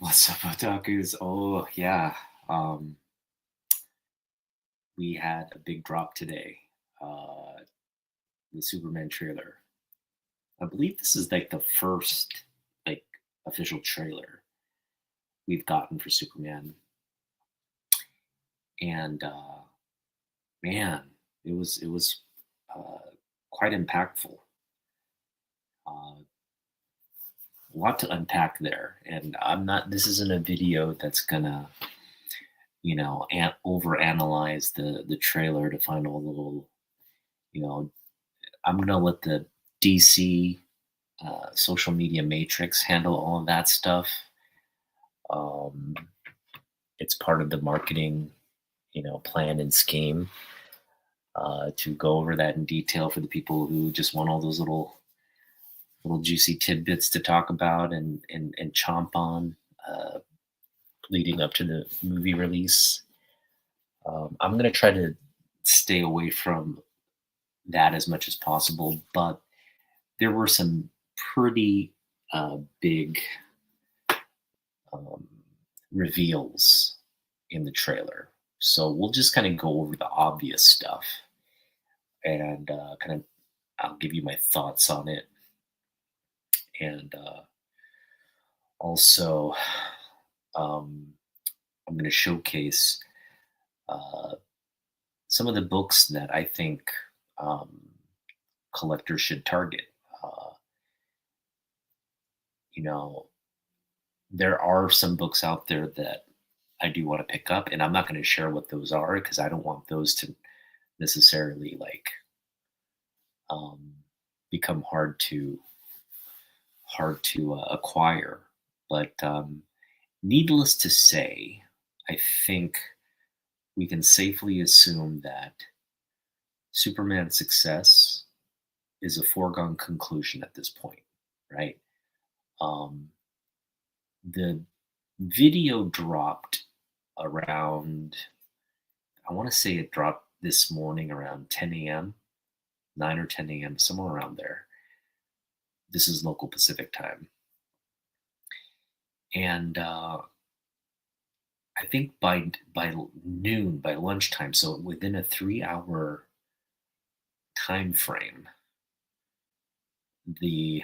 What's up, Otakus? Oh, yeah. Um, we had a big drop today. Uh, the Superman trailer. I believe this is like the first like official trailer we've gotten for Superman, and man, it was uh, quite impactful. A lot to unpack there, and I'm not. This isn't a video that's gonna over analyze the trailer to find all the little you know I'm gonna let the DC social media matrix handle all of that stuff. Um, it's part of the marketing, plan and scheme to go over that in detail for the people who just want all those little juicy tidbits to talk about and chomp on uh, leading up to the movie release. I'm gonna try to stay away from that as much as possible, but there were some pretty big um, reveals in the trailer. So we'll just kind of go over the obvious stuff and kind of I'll give you my thoughts on it. And also, um, I'm going to showcase uh, some of the books that I think um, collectors should target. Uh, you know, there are some books out there that I do want to pick up, and I'm not going to share what those are because I don't want those to necessarily um, become hard to acquire. But needless to say, I think we can safely assume that Superman's success is a foregone conclusion at this point, right? Um, the video dropped around, I want to say it dropped this morning around 10 a.m., 9 or 10 a.m., somewhere around there. This is local Pacific time. And I think by noon, by lunchtime, so within a 3 hour time frame, the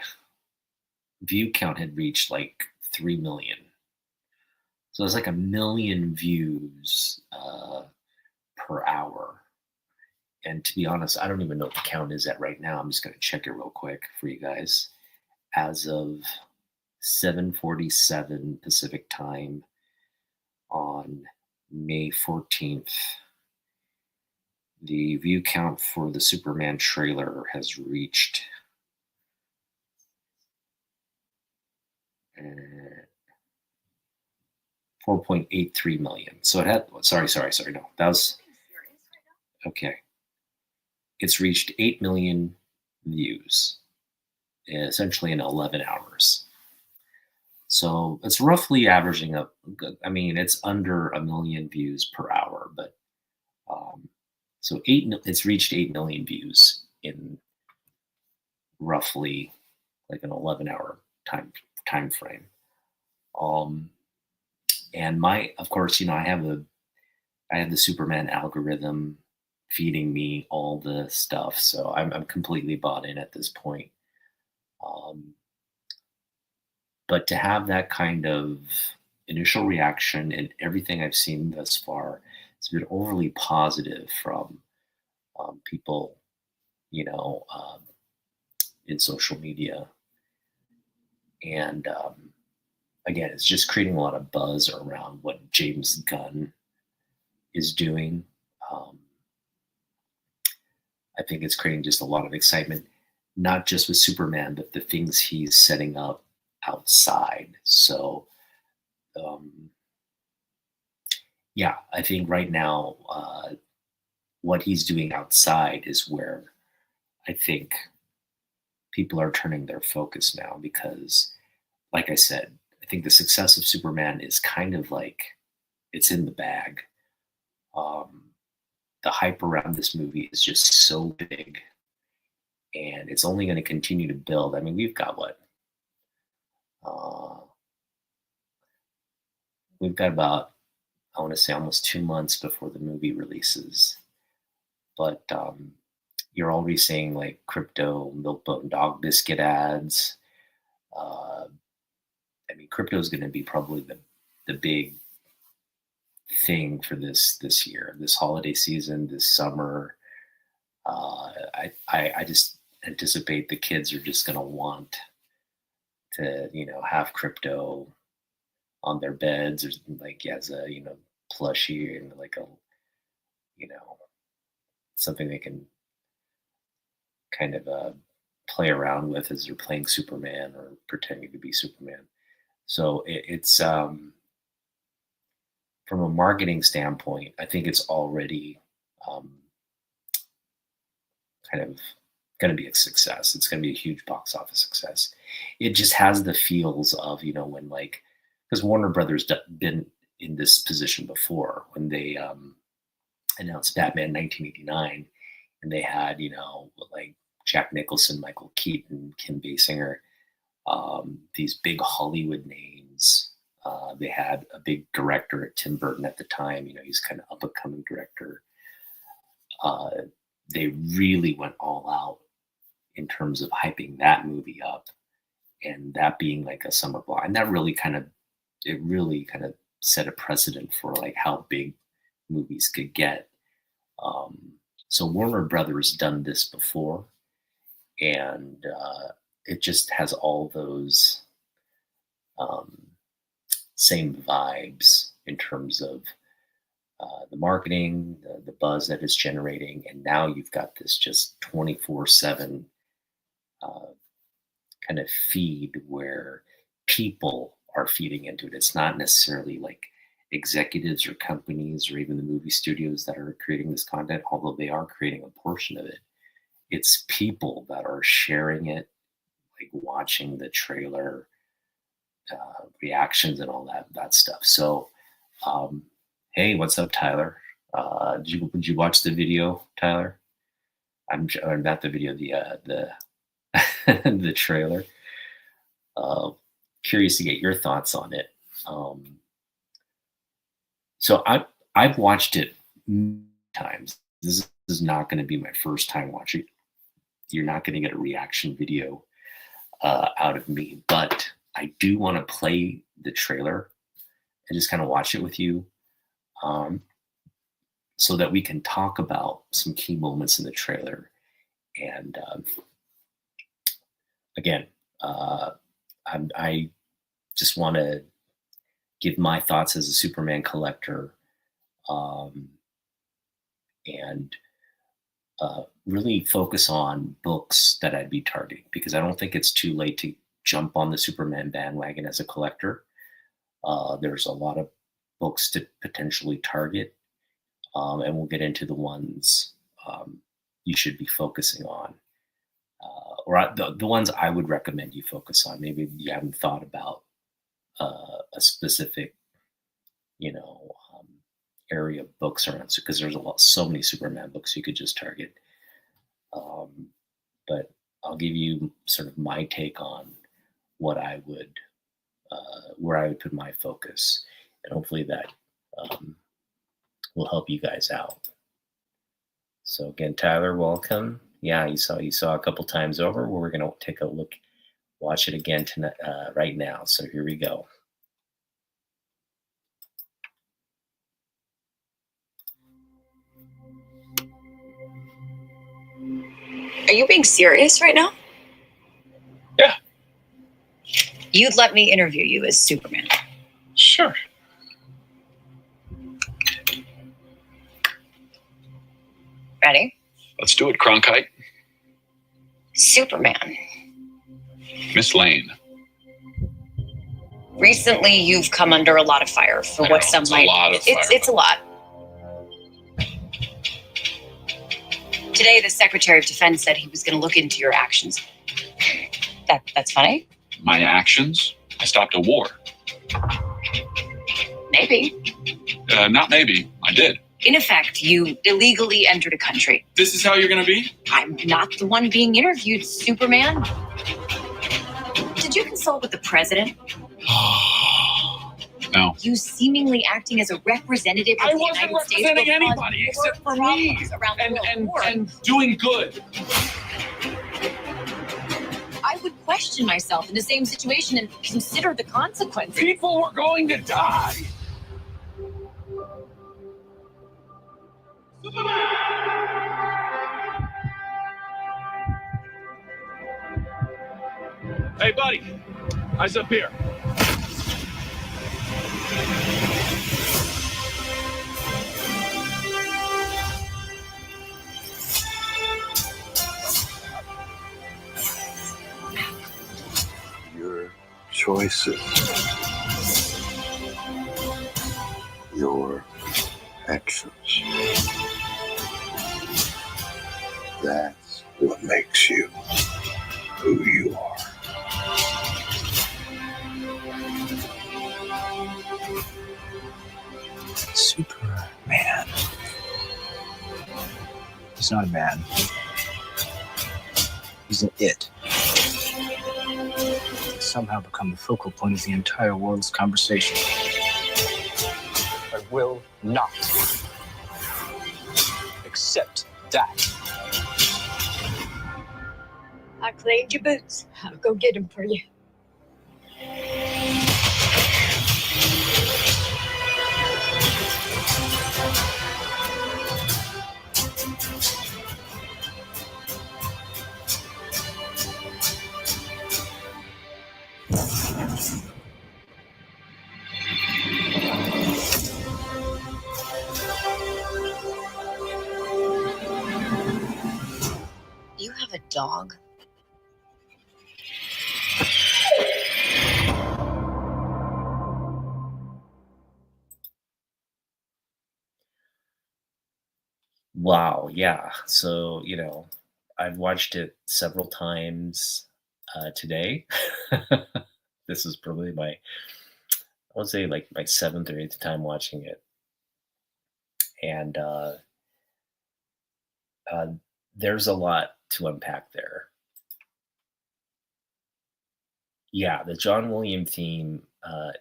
view count had reached like 3 million. So it's like a million views per hour. And to be honest, I don't even know what the count is at right now. I'm just going to check it real quick for you guys. As of 7:47 Pacific time on May 14th, the view count for the Superman trailer has reached 4.83 million. So it had, sorry, no, that was, okay. It's reached 8 million views, essentially in 11 hours. So it's roughly averaging up. I mean, it's under a million views per hour, but so it's reached 8 million views in roughly like an 11-hour time frame. And of course, I have the Superman algorithm feeding me all the stuff, so I'm completely bought in at this point. Um, but to have that kind of initial reaction and everything I've seen thus far, it's been overly positive from people, you know, um, in social media. And again, it's just creating a lot of buzz around what James Gunn is doing. Um, I think it's creating just a lot of excitement, not just with Superman, but the things he's setting up outside. So, um, yeah, I think right now, what he's doing outside is where I think people are turning their focus now because, like I said, I think the success of Superman is kind of like it's in the bag. Um, the hype around this movie is just so big and it's only going to continue to build. I mean, we've got what? Uh, we've got about, I want to say, almost 2 months before the movie releases. But you're already seeing like crypto, milk boat and dog biscuit ads. Uh, I mean, crypto is going to be probably the big thing for this year, this holiday season, this summer. I just anticipate the kids are just going to want to, have crypto on their beds, or like as a, plushie, and like a, you know, something they can kind of play around with as they're playing Superman or pretending to be Superman. So it's from a marketing standpoint, I think it's already kind of going to be a success. It's going to be a huge box office success. It just has the feels of, when like, because Warner Brothers been in this position before when they announced Batman 1989, and they had, like Jack Nicholson, Michael Keaton, Kim Basinger, these big Hollywood names. They had a big director, Tim Burton, at the time. He's kind of up and coming director. They really went all out in terms of hyping that movie up, and that being like a summer block. And that really kind of set a precedent for like how big movies could get. So Warner Brothers done this before, and it just has all those same vibes in terms of the marketing, the buzz that it's generating, and now you've got this just 24/7 kind of feed where people are feeding into it. It's not necessarily like executives or companies or even the movie studios that are creating this content, although they are creating a portion of it. It's people that are sharing it, like watching the trailer, reactions and all that stuff. So, hey, what's up, Tyler? Did you watch the video, Tyler? Or not the video, the the trailer. Curious to get your thoughts on it. So I've watched it many times. This is not going to be my first time watching it. You're not going to get a reaction video out of me, but I do want to play the trailer and just kind of watch it with you, so that we can talk about some key moments in the trailer. And again, I just want to give my thoughts as a Superman collector, and really focus on books that I'd be targeting, because I don't think it's too late to jump on the Superman bandwagon as a collector. There's a lot of books to potentially target, and we'll get into the ones you should be focusing on, or the ones I would recommend you focus on. Maybe you haven't thought about a specific, area of books around, because there's so many Superman books you could just target. But I'll give you sort of my take on what I would, where I would put my focus, and hopefully that will help you guys out. So again, Tyler, welcome. Yeah, you saw a couple times over. We're going to take a look, watch it again tonight, right now. So here we go. Are you being serious right now? Yeah. You'd let me interview you as Superman? Sure. Ready? Let's do it, Cronkite. Superman. Miss Lane. Recently, you've come under a lot of fire for what some might. It's a lot. Today, the Secretary of Defense said he was going to look into your actions. That's funny. My actions? I stopped a war. Maybe. Not maybe. I did. In effect, you illegally entered a country. This is how you're going to be? I'm not the one being interviewed, Superman. Did you consult with the president? No. You seemingly acting as a representative of I the wasn't United States representing will cause anybody more except for me. problems around the world. And doing good. I would question myself in the same situation and consider the consequences. People were going to die. Hey, buddy. Eyes up here. Your choices, your actions. That's what makes you who you are. Superman. He's not a man. He's an it. He's somehow become the focal point of the entire world's conversation. I will not accept that. I cleaned your boots. I'll go get them for you. You have a dog? Wow, yeah. So, I've watched it several times today. This is probably I would say like my seventh or eighth time watching it. And uh, there's a lot to unpack there. Yeah, the John Williams theme. I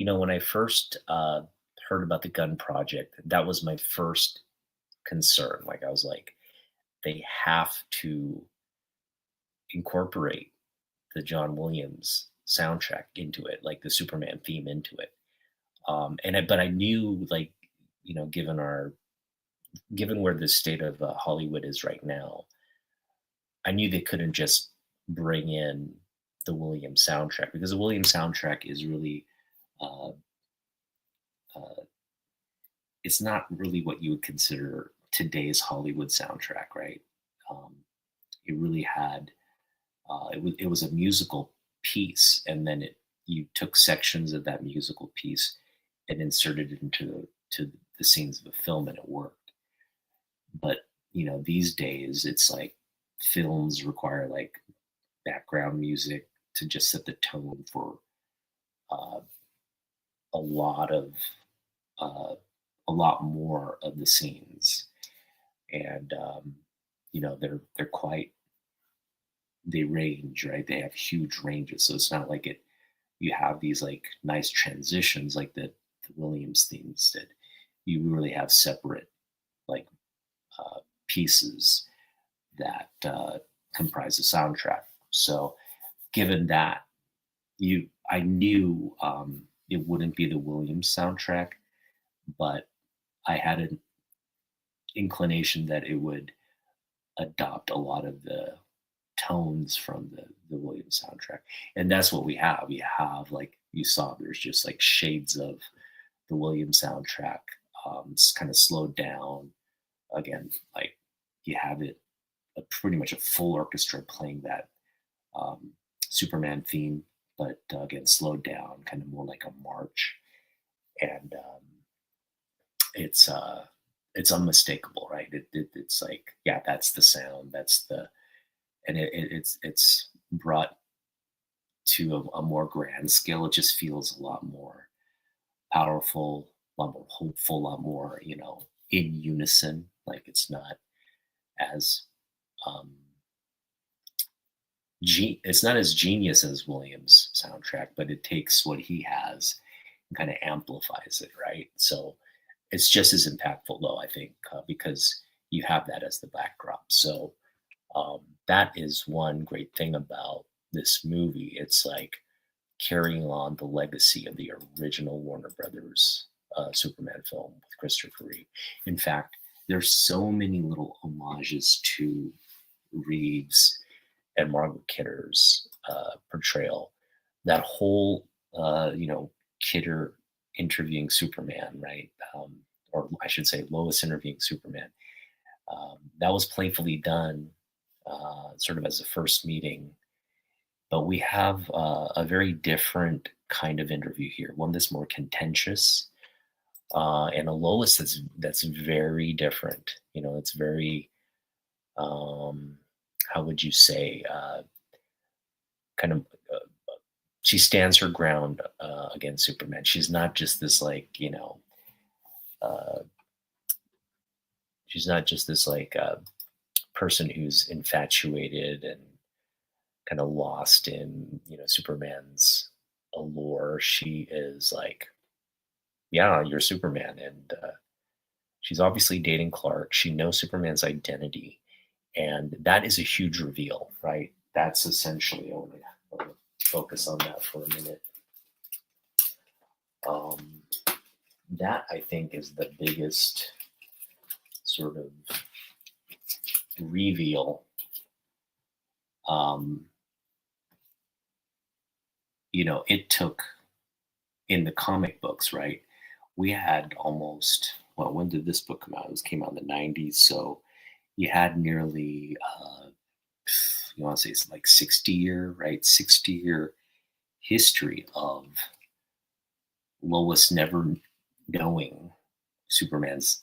when I first heard about the Gun Project, that was my first concern. Like I was like, they have to incorporate the John Williams soundtrack into it, like the Superman theme into it. But I knew, like, given where the state of Hollywood is right now, I knew they couldn't just bring in the Williams soundtrack, because the Williams soundtrack is really, uh, uh, it's not really what you would consider today's Hollywood soundtrack, right? Um, it really had, it was a musical piece, and then you took sections of that musical piece and inserted it into the scenes of the film, and it worked. But these days it's like films require like background music to just set the tone for uh, a lot of uh, a lot more of the scenes, and they're quite, they range, right? They have huge ranges, so it's not like you have these like nice transitions like the Williams themes did. You really have separate like pieces that comprise the soundtrack. So given that, I knew it wouldn't be the Williams soundtrack, but I had an inclination that it would adopt a lot of the tones from the Williams soundtrack. And that's what we have. We have, like you saw, there's just like shades of the Williams soundtrack. It's kind of slowed down. Again, like you have it pretty much a full orchestra playing that Superman theme, but again slowed down, kind of more like a march, and it's unmistakable, right? It's like, yeah, that's the sound, that's the, and it's brought to a more grand scale. It just feels a lot more powerful, a lot more hopeful, a lot more in unison. Like it's not as it's not as genius as Williams soundtrack, but it takes what he has and kind of amplifies it, right? So it's just as impactful, though, I think, because you have that as the backdrop. So that is one great thing about this movie. It's like carrying on the legacy of the original Warner Brothers Superman film with Christopher Reeve. In fact, there's so many little homages to Reeves and Margaret Kidder's portrayal. That whole, Kidder interviewing Superman, right? Or I should say, Lois interviewing Superman. That was playfully done, sort of as a first meeting. But we have a very different kind of interview here, one that's more contentious, and a Lois that's very different. It's very, how would you say, kind of. She stands her ground against Superman. She's not just this uh, she's not just this person who's infatuated and kind of lost in Superman's allure. She is like, yeah, you're Superman, and she's obviously dating Clark. She knows Superman's identity, and that is a huge reveal, right? That's essentially, I want to focus on that for a minute. Um, that I think is the biggest sort of reveal. Um, it took in the comic books, right? We had almost, well, when did this book come out? It came out in the 90s. So you had nearly, you want to say it's like 60-year, right? 60-year history of Lois never knowing Superman's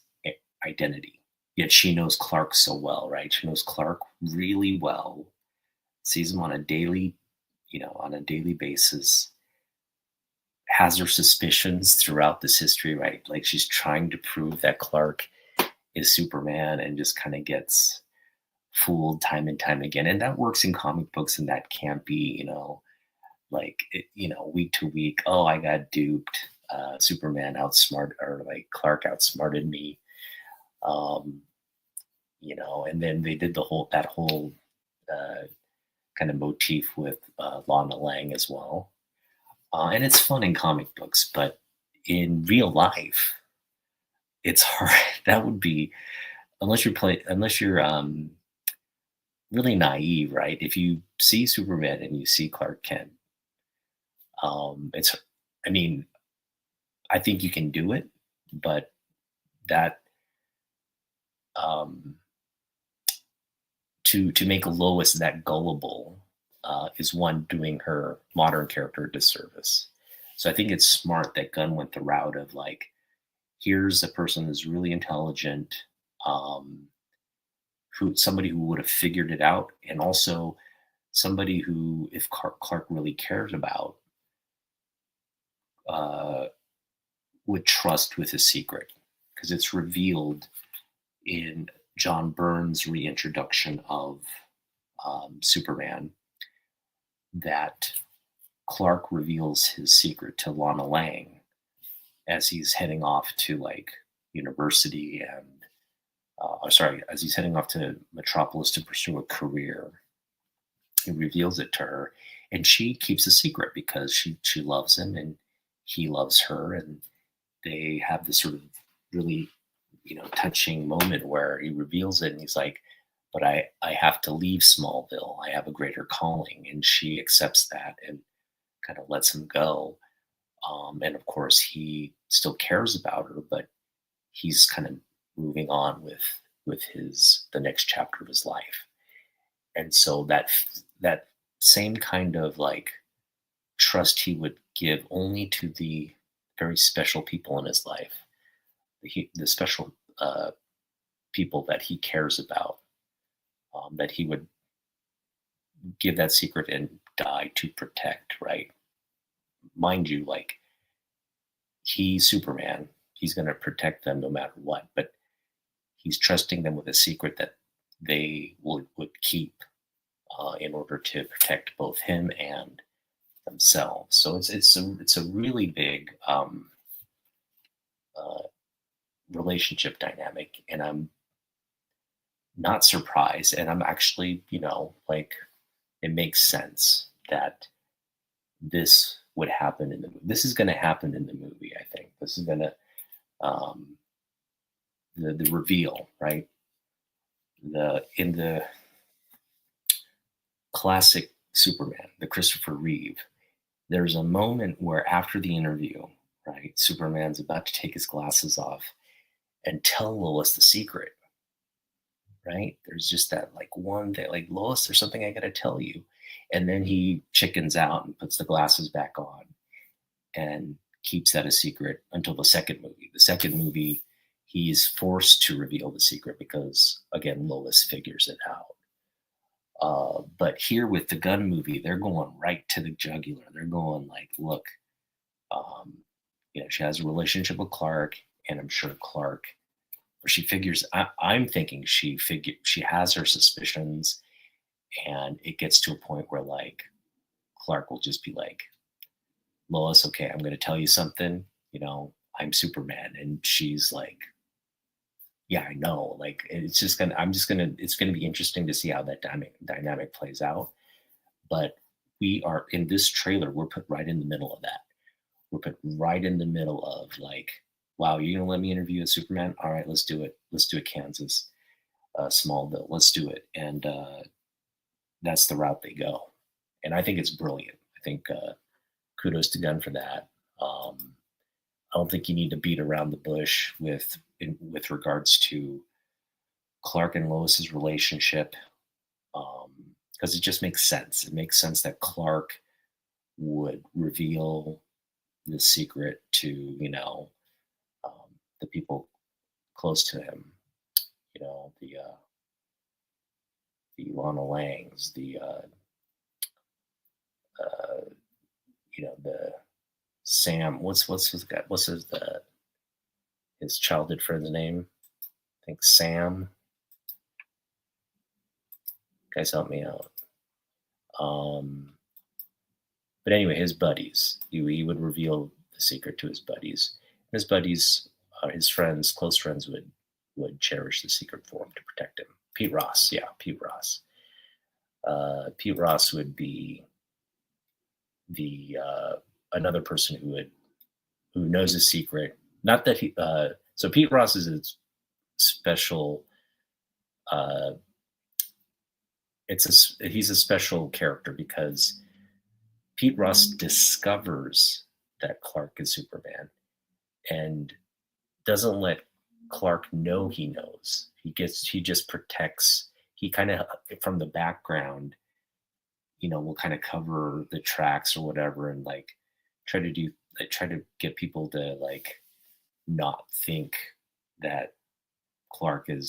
identity. Yet she knows Clark so well, right? She knows Clark really well, sees him on a daily basis, has her suspicions throughout this history, right? Like she's trying to prove that Clark is Superman and just kind of gets fooled time and time again. And that works in comic books, and that can't be, week to week. Oh, I got duped. Superman outsmarted, or like Clark outsmarted me. And then they did that whole kind of motif with Lana Lang as well. And it's fun in comic books, but in real life, it's hard. That would be, unless you're really naive, right? If you see Superman and you see Clark Kent, I mean, I think you can do it, but that to make Lois that gullible is one doing her modern character a disservice. So I think it's smart that Gunn went the route of like, here's a person who's really intelligent, somebody who would have figured it out, and also somebody who, if Clark really cared about, would trust with his secret, because it's revealed in John Byrne's reintroduction of Superman that Clark reveals his secret to Lana Lang as he's heading off to like university and as he's heading off to Metropolis to pursue a career. He reveals it to her, and she keeps a secret because she loves him and he loves her, and they have this sort of really touching moment where he reveals it, and he's like, but I have to leave Smallville. I have a greater calling. And she accepts that and kind of lets him go. And of course, he still cares about her, but he's kind of moving on with the next chapter of his life. And so that same kind of like trust he would give only to the very special people in his life, the special people that he cares about, that he would give that secret and die to protect, right? Mind you, like, he's Superman. He's going to protect them no matter what, but he's trusting them with a secret that they would keep in order to protect both him and themselves. So it's a really big uh, relationship dynamic, and I'm not surprised, and I'm actually, like, it makes sense that this would happen in the movie. This is going to happen in the movie. I think this is going to um, the reveal, right? The in the classic Superman, the Christopher Reeve, there's a moment where after the interview, right, Superman's about to take his glasses off and tell Lois the secret, right? There's just that like one thing, like, Lois, there's something I gotta tell you. And then he chickens out and puts the glasses back on and keeps that a secret until the second movie. The second movie, he's forced to reveal the secret because, again, Lois figures it out. But here with the gun movie, they're going right to the jugular. They're going like, look, um, she has a relationship with Clark, and I'm sure Clark, or she figures. I'm thinking she has her suspicions, and it gets to a point where like Clark will just be like, Lois, okay, I'm going to tell you something. I'm Superman, and she's like, yeah, I know. Like, it's gonna be interesting to see how that dynamic plays out. But we are in this trailer, we're put right in the middle of that. We're put right in the middle of like, wow, you're gonna let me interview a Superman? All right, let's do it. Let's do it, Kansas, Smallville. Let's do it. And that's the route they go. And I think it's brilliant. I think kudos to Gunn for that. I don't think you need to beat around the bush with regards to Clark and Lois's relationship, because it just makes sense. It makes sense that Clark would reveal the secret to the people close to him. The Lana Langs, the Sam. His childhood friend's name? I think Sam. Guys, help me out. But anyway, his buddies. He would reveal the secret to his buddies. His buddies, his friends, close friends, would cherish the secret for him to protect him. Pete Ross, yeah, Pete Ross. Pete Ross would be the another person who knows a secret. Not that he. So Pete Ross is a special. He's a special character because Pete Ross discovers that Clark is Superman and doesn't let Clark know he knows. He just protects. He kind of from the background, will kind of cover the tracks or whatever, and like try to get people to like not think that Clark and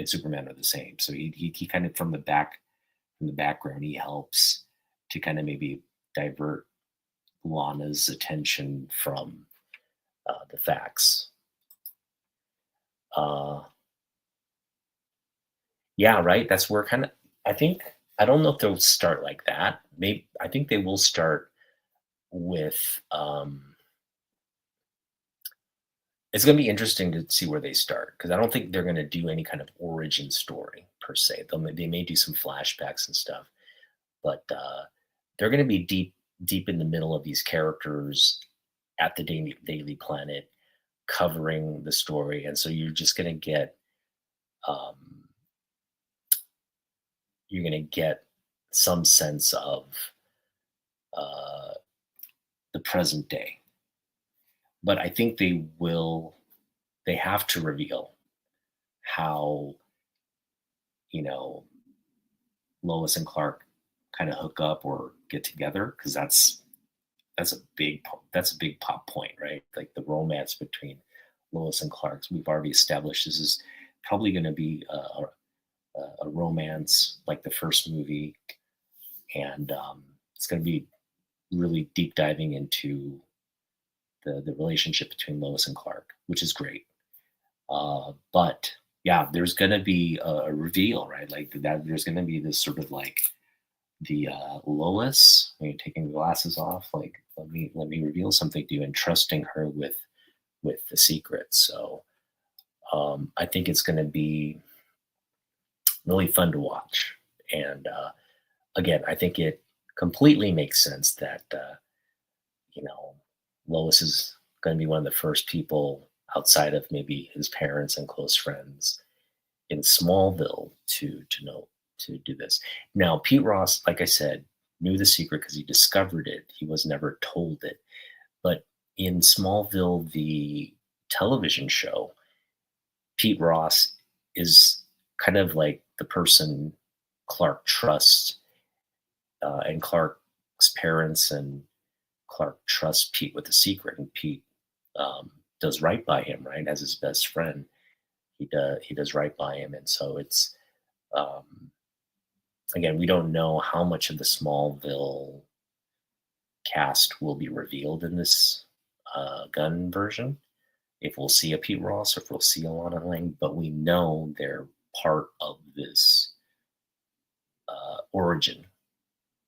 Superman are the same. So he kind of from the background, he helps to kind of maybe divert Lana's attention from the facts. Yeah, right. That's where kind of I don't know if they'll start like that. Maybe I think they will start with. It's going to be interesting to see where they start because I don't think they're going to do any kind of origin story per se. They may do some flashbacks and stuff, but they're going to be deep in the middle of these characters at the Daily Planet, covering the story, and so you're just going to get some sense of the present day. But I think they have to reveal how, Lois and Clark kind of hook up or get together, because that's a big pop point, right? Like the romance between Lois and Clark. We've already established this is probably going to be a romance like the first movie, and it's going to be really deep diving into the relationship between Lois and Clark, which is great. But yeah, there's going to be a reveal, right? Like that, there's going to be this sort of like the Lois, when you're taking the glasses off, like let me reveal something to you, and trusting her with the secret. So I think it's going to be really fun to watch. And again, I think it completely makes sense that you know, Lois is going to be one of the first people outside of maybe his parents and close friends in Smallville to know to do this. Now, Pete Ross, like I said, knew the secret because he discovered it. He was never told it. But in Smallville, the television show, Pete Ross is kind of like the person Clark trusts, and Clark's parents and Clark trusts Pete with the secret, and Pete does right by him, right, as his best friend. He does right by him, and so it's um, again, we don't know how much of the Smallville cast will be revealed in this gun version. If we'll see a Pete Ross or if we'll see a Lana Lang, but we know they're part of this origin,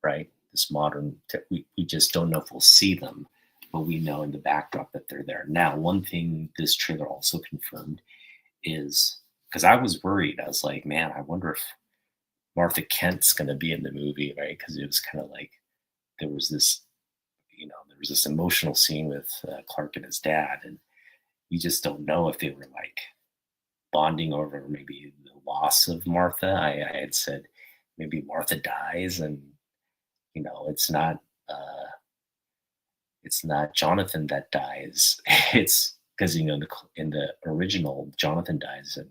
right? This modern, we just don't know if we'll see them, but we know in the backdrop that they're there. Now, one thing this trailer also confirmed is, because I was worried, I was like, man, I wonder if Martha Kent's going to be in the movie, right? Because it was kind of like there was this, there was this emotional scene with Clark and his dad, and you just don't know if they were like bonding over maybe the loss of Martha. I had said maybe Martha dies, and uh, it's not Jonathan that dies. It's because in the original Jonathan dies and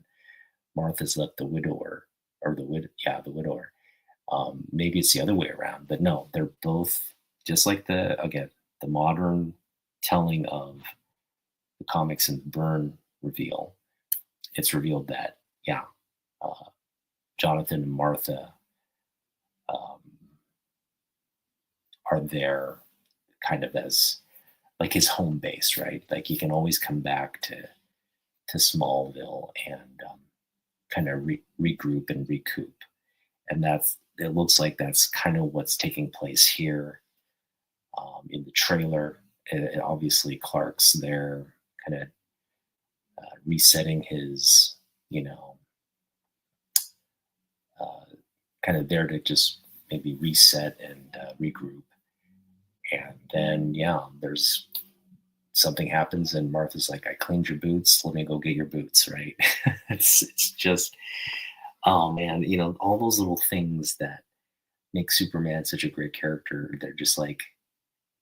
Martha's left the widower, or the widower. Maybe it's the other way around, but no, they're both just like the modern telling of the comics and Byrne reveal. It's revealed that uh, Jonathan and Martha um, are there kind of as like his home base, right? Like he can always come back to Smallville and kind of regroup and recoup, and it looks like that's kind of what's taking place here in the trailer. And obviously, Clark's there, kind of resetting his, uh, kind of there to just maybe reset and regroup. And then, there's something happens, and Martha's like, "I cleaned your boots. Let me go get your boots." Right? It's just, oh man, all those little things that make Superman such a great character. They're just like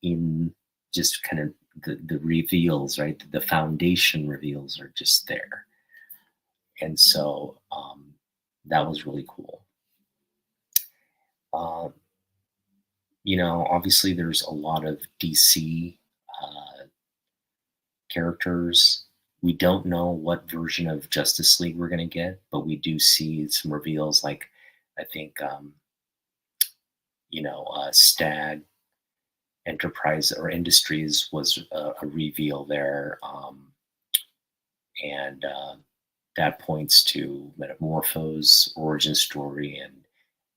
in just kind of the reveals, right? The foundation reveals are just there, and so that was really cool. Um, Obviously, there's a lot of DC characters. We don't know what version of Justice League we're going to get, but we do see some reveals. Like, I think, Stag Enterprise or Industries was a reveal there, and that points to Metamorpho's origin story, and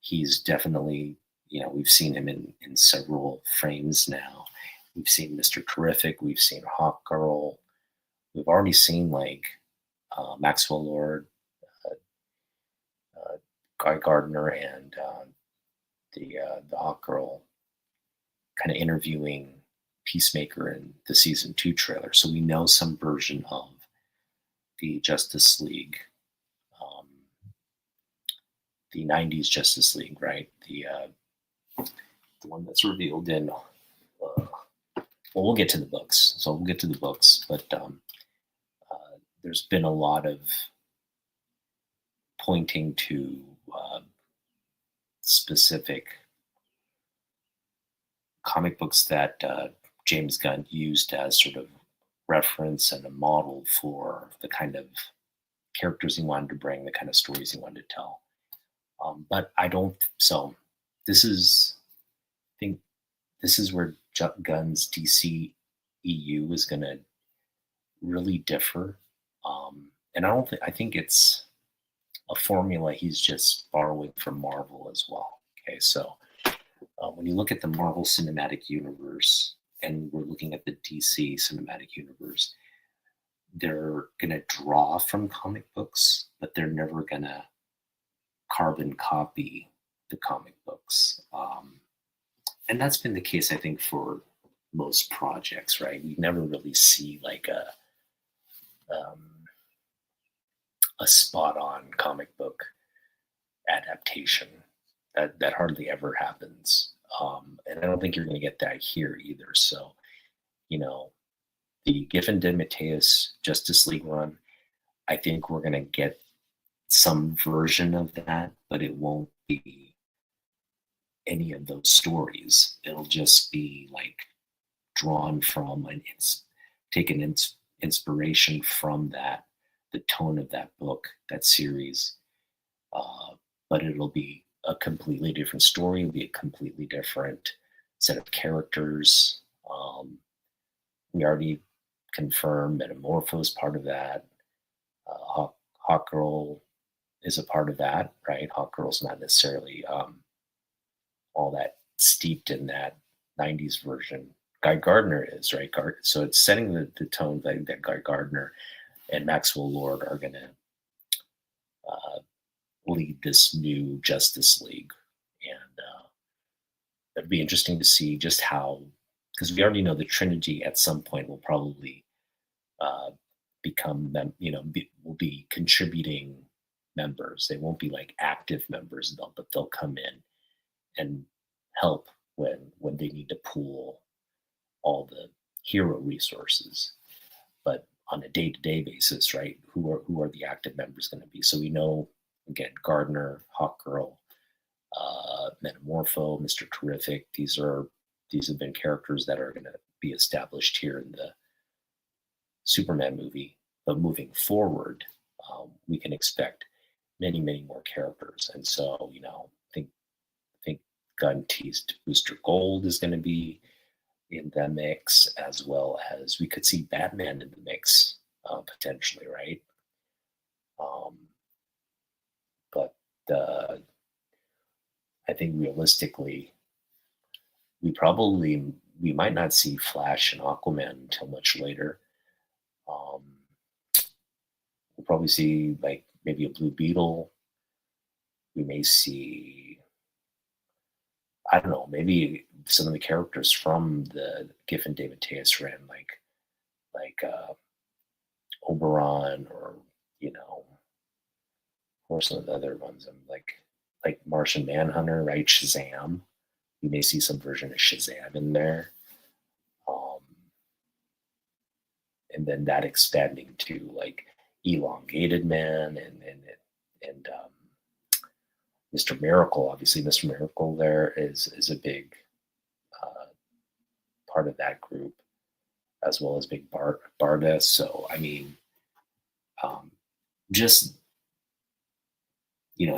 he's definitely, we've seen him in several frames now. We've seen Mr. Terrific, we've seen Hawk Girl, we've already seen like Maxwell Lord, Guy Gardner, and the Hawk Girl kind of interviewing Peacemaker in the season 2 trailer. So we know some version of the Justice League, the 90s Justice League, right? The one that's revealed in, we'll get to the books. So we'll get to the books, but there's been a lot of pointing to specific comic books that James Gunn used as sort of reference and a model for the kind of characters he wanted to bring, the kind of stories he wanted to tell. But I don't. So this is, I think, this is where Gunn's DC EU is going to really differ. And I think it's a formula he's just borrowing from Marvel as well. Okay, so when you look at the Marvel Cinematic Universe and we're looking at the DC Cinematic Universe, they're going to draw from comic books, but they're never going to carbon copy the comic books. And that's been the case, I think, for most projects, right? We never really see like a spot on comic book adaptation. That hardly ever happens. And I don't think you're going to get that here either. So, you know, the Giffen de Mateus Justice League run, I think we're going to get some version of that, but it won't be any of those stories. It'll just be like drawn from and taken inspiration from that, the tone of that book, that series. But it'll be a completely different story. It'll be a completely different set of characters. We already confirmed Metamorpho is part of that. Hawkgirl is a part of that, right? Hawkgirl's not necessarily all that steeped in that 90s version. Guy Gardner is, right? So it's setting the tone that Guy Gardner and Maxwell Lord are going to lead this new Justice League. And it'd be interesting to see just how, because we already know the Trinity at some point will probably become them, will be contributing members. They won't be like active members, but they'll come in and help when they need to pool all the hero resources. But on a day-to-day basis, right? Who are the active members going to be? So we know, again, Gardner, Hawkgirl, Metamorpho, Mr. Terrific. These have been characters that are going to be established here in the Superman movie. But moving forward, we can expect many, many more characters. And so, I think Gunn teased Booster Gold is going to be in the mix, as well as we could see Batman in the mix potentially, right? But I think realistically, we might not see Flash and Aquaman until much later. We'll probably see like maybe a Blue Beetle. We may see, I don't know, maybe some of the characters from the Giffen de Mateus ran, like Oberon, or some of the other ones. Like Martian Manhunter, right? Shazam. We may see some version of Shazam in there. And then that expanding to like Elongated Man and Mr. Miracle. Obviously, Mr. Miracle there is a big part of that group, as well as Big Barda. So I mean, just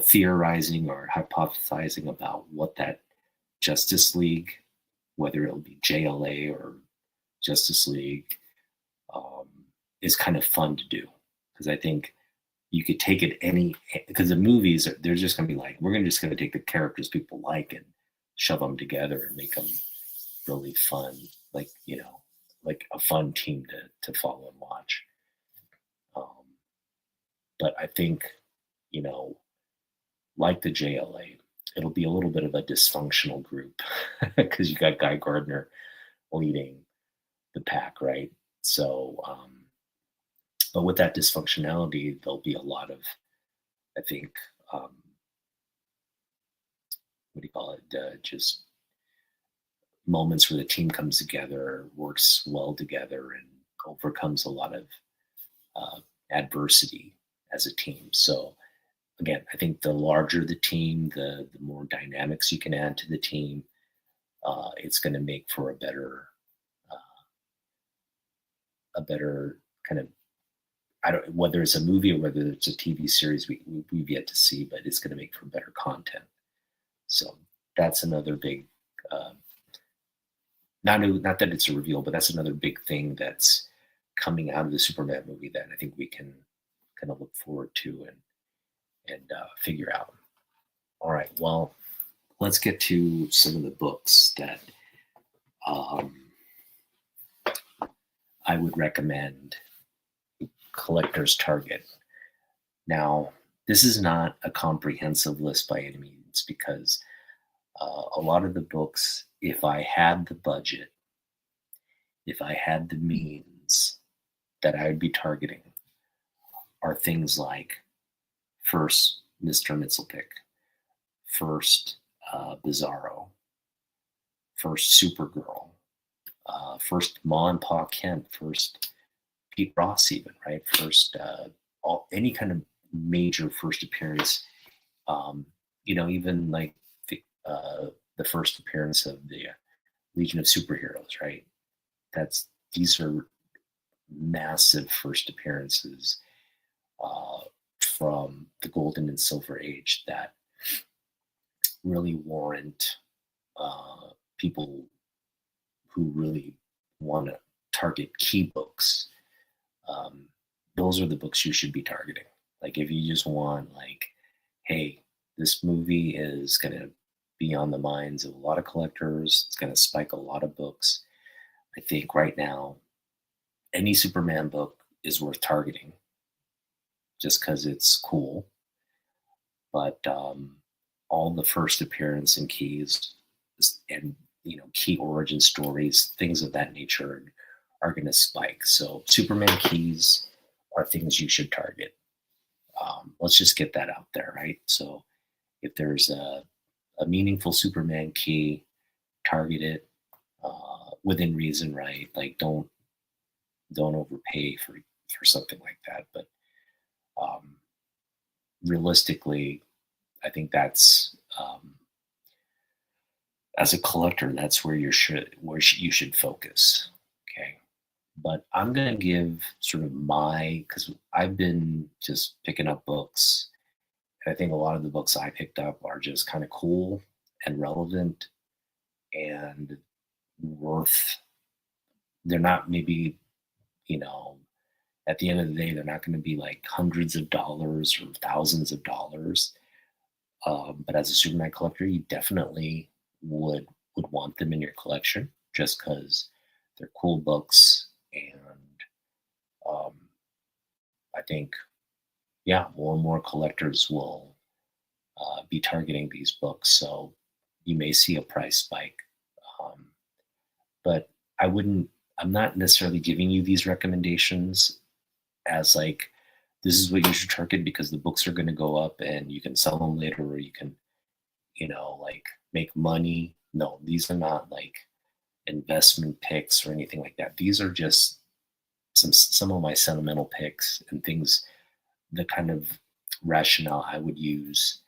theorizing or hypothesizing about what that Justice League, whether it'll be JLA or Justice League, is kind of fun to do, because I think you could take it because the movies they're just going to be like, we're just going to take the characters people like and shove them together and make them really fun, like a fun team to follow and watch. But I think like the JLA, it'll be a little bit of a dysfunctional group because you got Guy Gardner leading the pack, right? So, but with that dysfunctionality, there'll be a lot of, I think, what do you call it? Just moments where the team comes together, works well together, and overcomes a lot of adversity as a team. So, again, I think the larger the team, the more dynamics you can add to the team. It's going to make for a better kind of, whether it's a movie or whether it's a TV series, we've yet to see, but it's going to make for better content. So that's another big, not that it's a reveal, but that's another big thing that's coming out of the Superman movie that I think we can kind of look forward to and figure out. All right, well, let's get to some of the books that um, I would recommend collectors target. Now, this is not a comprehensive list by any means because a lot of the books, if I had the budget, if I had the means that I would be targeting, are things like first Mr. Mitzelpick, first Bizarro, first Supergirl, first Ma and Pa Kent, first Pete Ross, even right, first any kind of major first appearance. Even like the first appearance of the Legion of Superheroes, right? These are massive first appearances from the Golden and Silver Age that really warrant people who really want to target key books. Those are the books you should be targeting. Like if you just want like, hey, this movie is going to be on the minds of a lot of collectors. It's going to spike a lot of books. I think right now, any Superman book is worth targeting just because it's cool. But all the first appearance and keys and key origin stories, things of that nature are going to spike. So Superman keys are things you should target. Let's just get that out there, right? So if there's a meaningful Superman key, target it within reason, right? Like don't overpay for something like that. But realistically, I think that's as a collector, that's where you should focus. Okay. But I'm going to give sort of because I've been just picking up books. And I think a lot of the books I picked up are just kind of cool and relevant and they're not maybe, at the end of the day, they're not going to be like hundreds of dollars or thousands of dollars. But as a Superman collector, you definitely would want them in your collection just because they're cool books. And I think, more and more collectors will be targeting these books. So you may see a price spike. But I'm not necessarily giving you these recommendations as like, this is what you should target because the books are going to go up and you can sell them later or you can, like make money. No, these are not like investment picks or anything like that. These are just some of my sentimental picks and things, the kind of rationale I would use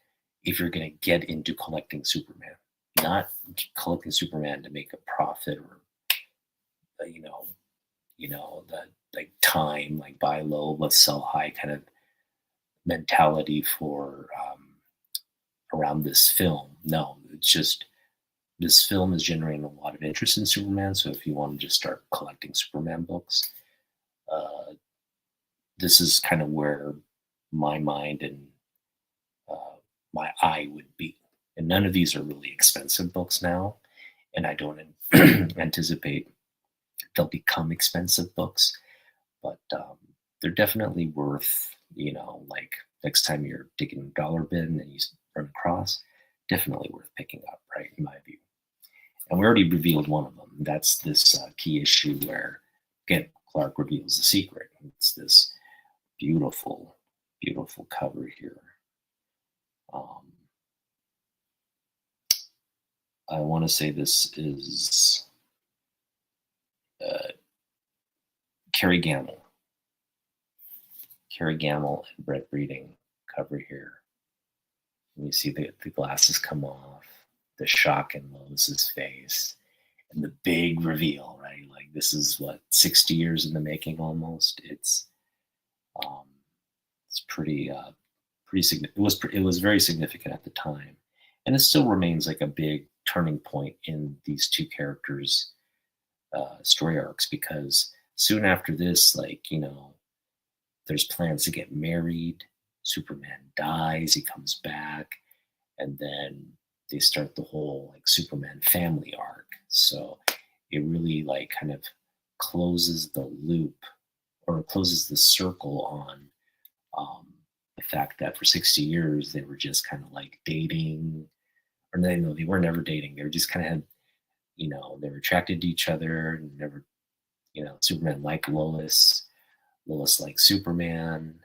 if you're going to get into collecting Superman, not collecting Superman to make a profit or, the like time, like buy low, let's sell high kind of mentality for around this film. No, it's just this film is generating a lot of interest in Superman. So if you want to just start collecting Superman books, this is kind of where my mind and my eye would be. And none of these are really expensive books now. And I don't anticipate they'll become expensive books, but they're definitely worth, like next time you're digging a dollar bin and you run across, definitely worth picking up, right, in my view. And we already revealed one of them. That's this key issue where, again, Clark reveals the secret. It's this beautiful, beautiful cover here. I want to say this is Carrie Gamble. Carrie Gamble and Brett Breeding cover here. And you see the glasses come off, the shock in Lois's face, and the big reveal, right? Like this is what 60 years in the making almost. It's pretty significant. It was very significant at the time, and it still remains like a big turning point in these two characters' story arcs because soon after this, there's plans to get married. Superman dies, he comes back, and then they start the whole like Superman family arc. So it really like kind of closes the loop or closes the circle on the fact that for 60 years they were just kind of like dating, or no, they were never dating. They were just kind of had, they were attracted to each other and never, Superman liked Lois, Lois liked Superman,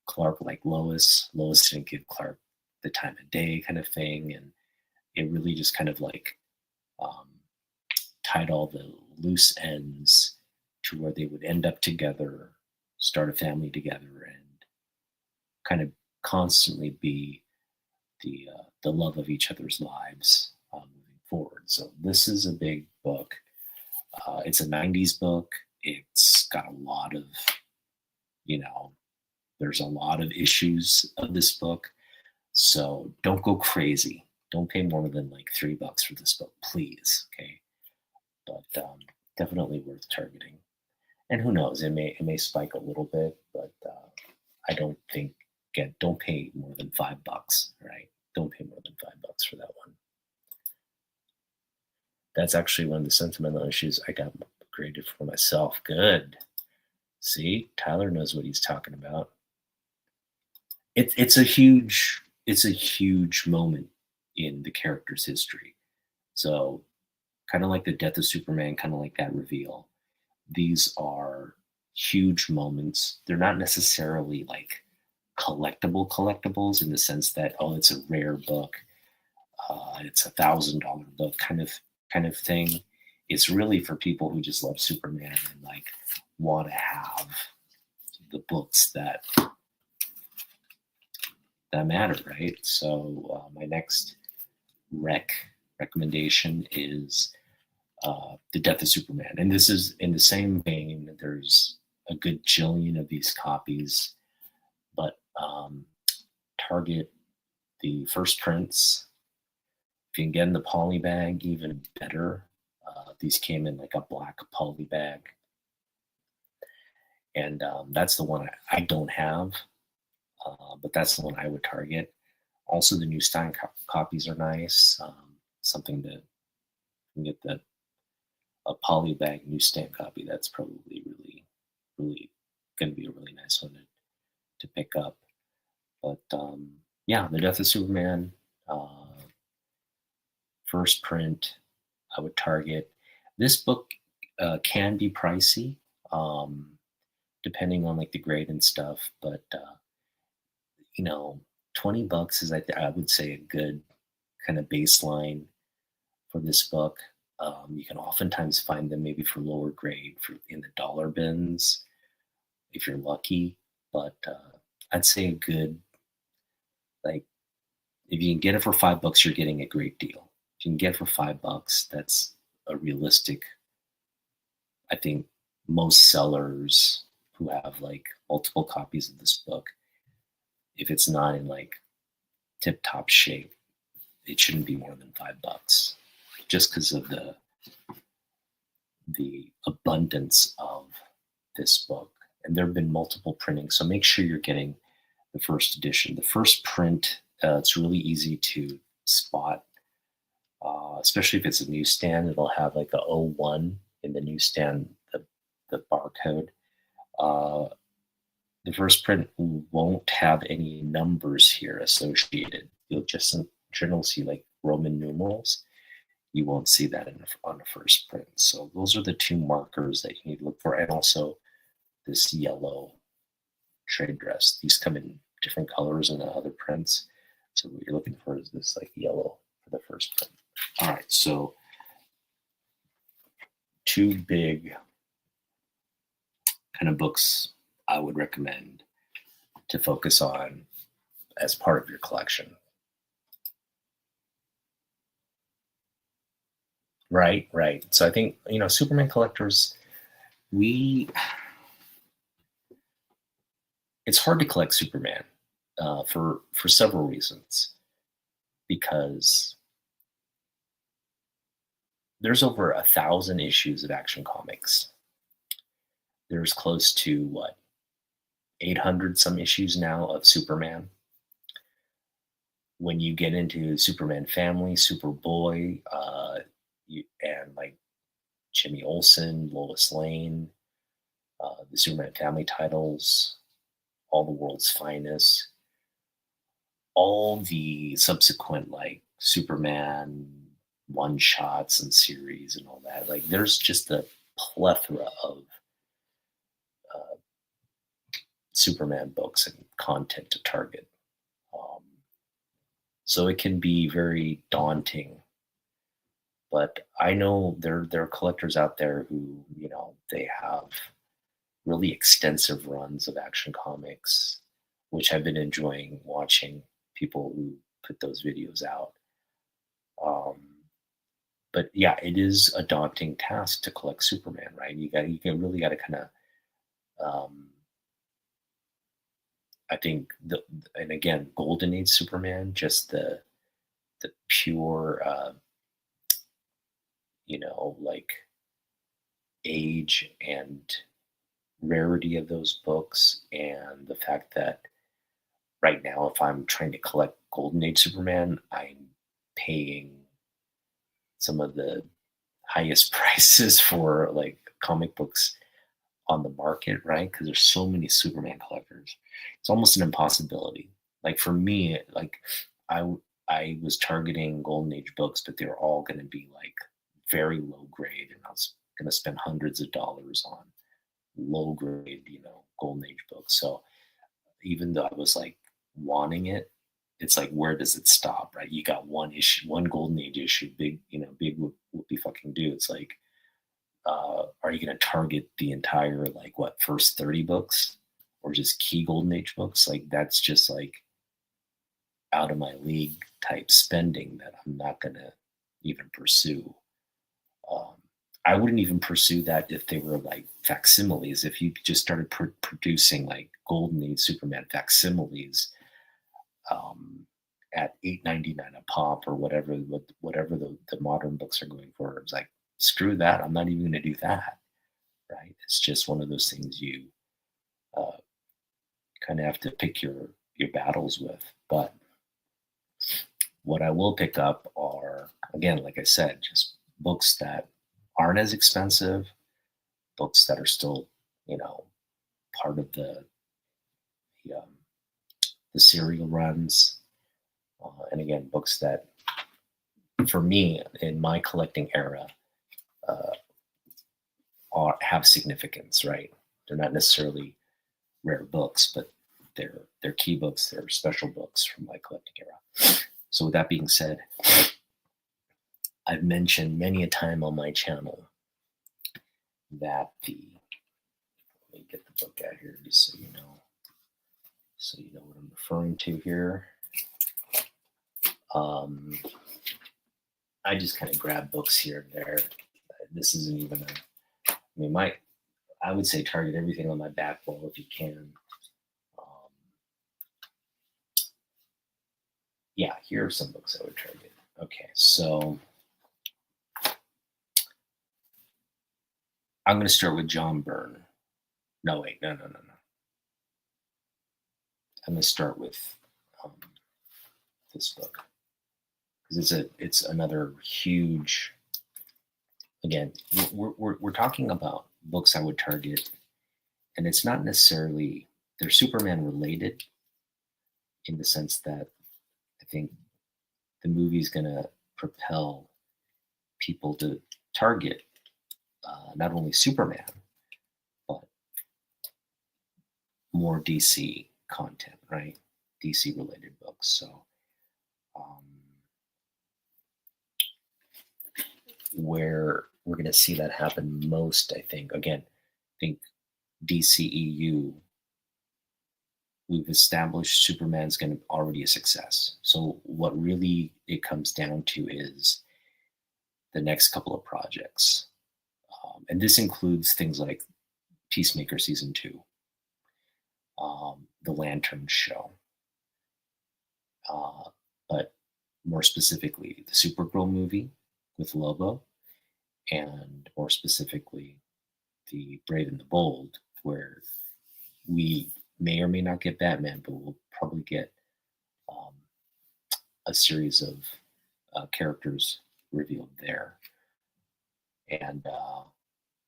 Clark liked Lois, Lois didn't give Clark the time of day kind of thing. And it really just kind of like um, tied all the loose ends to where they would end up together, start a family together, and kind of constantly be the love of each other's lives moving forward. So this is a big book. It's a 90s book. It's got a lot of, there's a lot of issues of this book. So don't go crazy. Don't pay more than like $3 for this book, please. Okay. But definitely worth targeting. And who knows, it may spike a little bit, but I don't think, again, don't pay more than $5, right? Don't pay more than $5 for that one. That's actually one of the sentimental issues I got graded for myself. Good. See, Tyler knows what he's talking about. It's a huge moment in the character's history. So kind of like the death of Superman, kind of like that reveal. These are huge moments. They're not necessarily like collectibles in the sense that, oh, it's a rare book, it's $1,000 book kind of thing. It's really for people who just love Superman and like want to have the books that matter, right? So my next recommendation is The Death of Superman. And this is in the same vein. There's a good jillion of these copies, but target the first prints. If you can get in the poly bag, even better. These came in like a black poly bag. And that's the one I don't have, but that's the one I would target. Also, the newsstand copies are nice. Something to get a poly bag newsstand copy. That's probably really going to be a really nice one to pick up. But yeah, The Death of Superman, first print, I would target. This book can be pricey, depending on like the grade and stuff, but $20 is I would say a good kind of baseline for this book. You can oftentimes find them maybe for lower grade in the dollar bins if you're lucky, but I'd say a good, like, if you can get it for $5, you're getting a great deal. If you can get it for $5, that's a realistic. I think most sellers who have like multiple copies of this book, if it's not in like tip top shape, it shouldn't be more than $5, just because of the abundance of this book. And there have been multiple printings, so make sure you're getting the first edition. The first print, it's really easy to spot, especially if it's a newsstand. It'll have like a 01 in the newsstand, the barcode. The first print won't have any numbers here associated. You'll just generally see like Roman numerals. You won't see that on the first print. So those are the two markers that you need to look for. And also this yellow trade dress. These come in different colors in the other prints. So what you're looking for is this like yellow for the first print. All right, so two big kind of books I would recommend to focus on as part of your collection. Right. So I think, Superman collectors, it's hard to collect Superman for several reasons, because there's over 1,000 issues of Action Comics. There's close to 800 some issues now of Superman. when you get into Superman Family, Superboy, and like Jimmy Olsen, Lois Lane, the Superman Family titles, All the World's Finest, all the subsequent like Superman one shots and series and all that. Like there's just a plethora of uh, Superman books and content to target. Um, so it can be very daunting. But I know there are collectors out there who, they have really extensive runs of Action Comics, which I've been enjoying watching people who put those videos out. Um, but yeah, it is a daunting task to collect Superman, right? Really got to kind of, um, I think and again, Golden Age Superman, just the pure, like age and rarity of those books, and the fact that right now, if I'm trying to collect Golden Age Superman, I'm paying some of the highest prices for like comic books on the market, right? Because there's so many Superman collectors. It's almost an impossibility. Like for me, like I was targeting Golden Age books, but they were all going to be like very low grade, and I was going to spend hundreds of dollars on low grade, Golden Age books. So even though I was like wanting it, it's like, where does it stop, right? You got one issue, one Golden Age issue, big, big whoopie fucking do. It's like, are you going to target the entire, like, what, first 30 books or just key Golden Age books? Like, that's just like out of my league type spending that I'm not going to even pursue. Um, I wouldn't even pursue that if they were like facsimiles. If you just started producing like Golden Age Superman facsimiles at $8.99 a pop or whatever the modern books are going for, it's like, screw that. I'm not even going to do that. Right? It's just one of those things you kind of have to pick your battles with. But what I will pick up are, again, like I said, just books that aren't as expensive, books that are still, part of the, um, the serial runs, and again, books that, for me, in my collecting era, have significance. Right? They're not necessarily rare books, but they're key books. They're special books from my collecting era. So with that being said, I've mentioned many a time on my channel that let me get the book out here just so you know what I'm referring to here. I just kind of grab books here and there. This isn't even I would say target everything on my back wall if you can. Yeah, here are some books I would target. Okay, so I'm going to start with John Byrne. No, wait, no. I'm going to start with this book because it's another huge. Again, we're talking about books I would target, and it's not necessarily they're Superman related in the sense that I think the movie is going to propel people to target not only Superman, but more DC content, right? DC related books. So where we're going to see that happen most, I think, DCEU, we've established Superman's going to already a success. So what really it comes down to is the next couple of projects. And this includes things like Peacemaker Season 2, The Lantern Show, but more specifically, the Supergirl movie with Lobo, and more specifically, the Brave and the Bold, where we may or may not get Batman, but we'll probably get a series of characters revealed there. And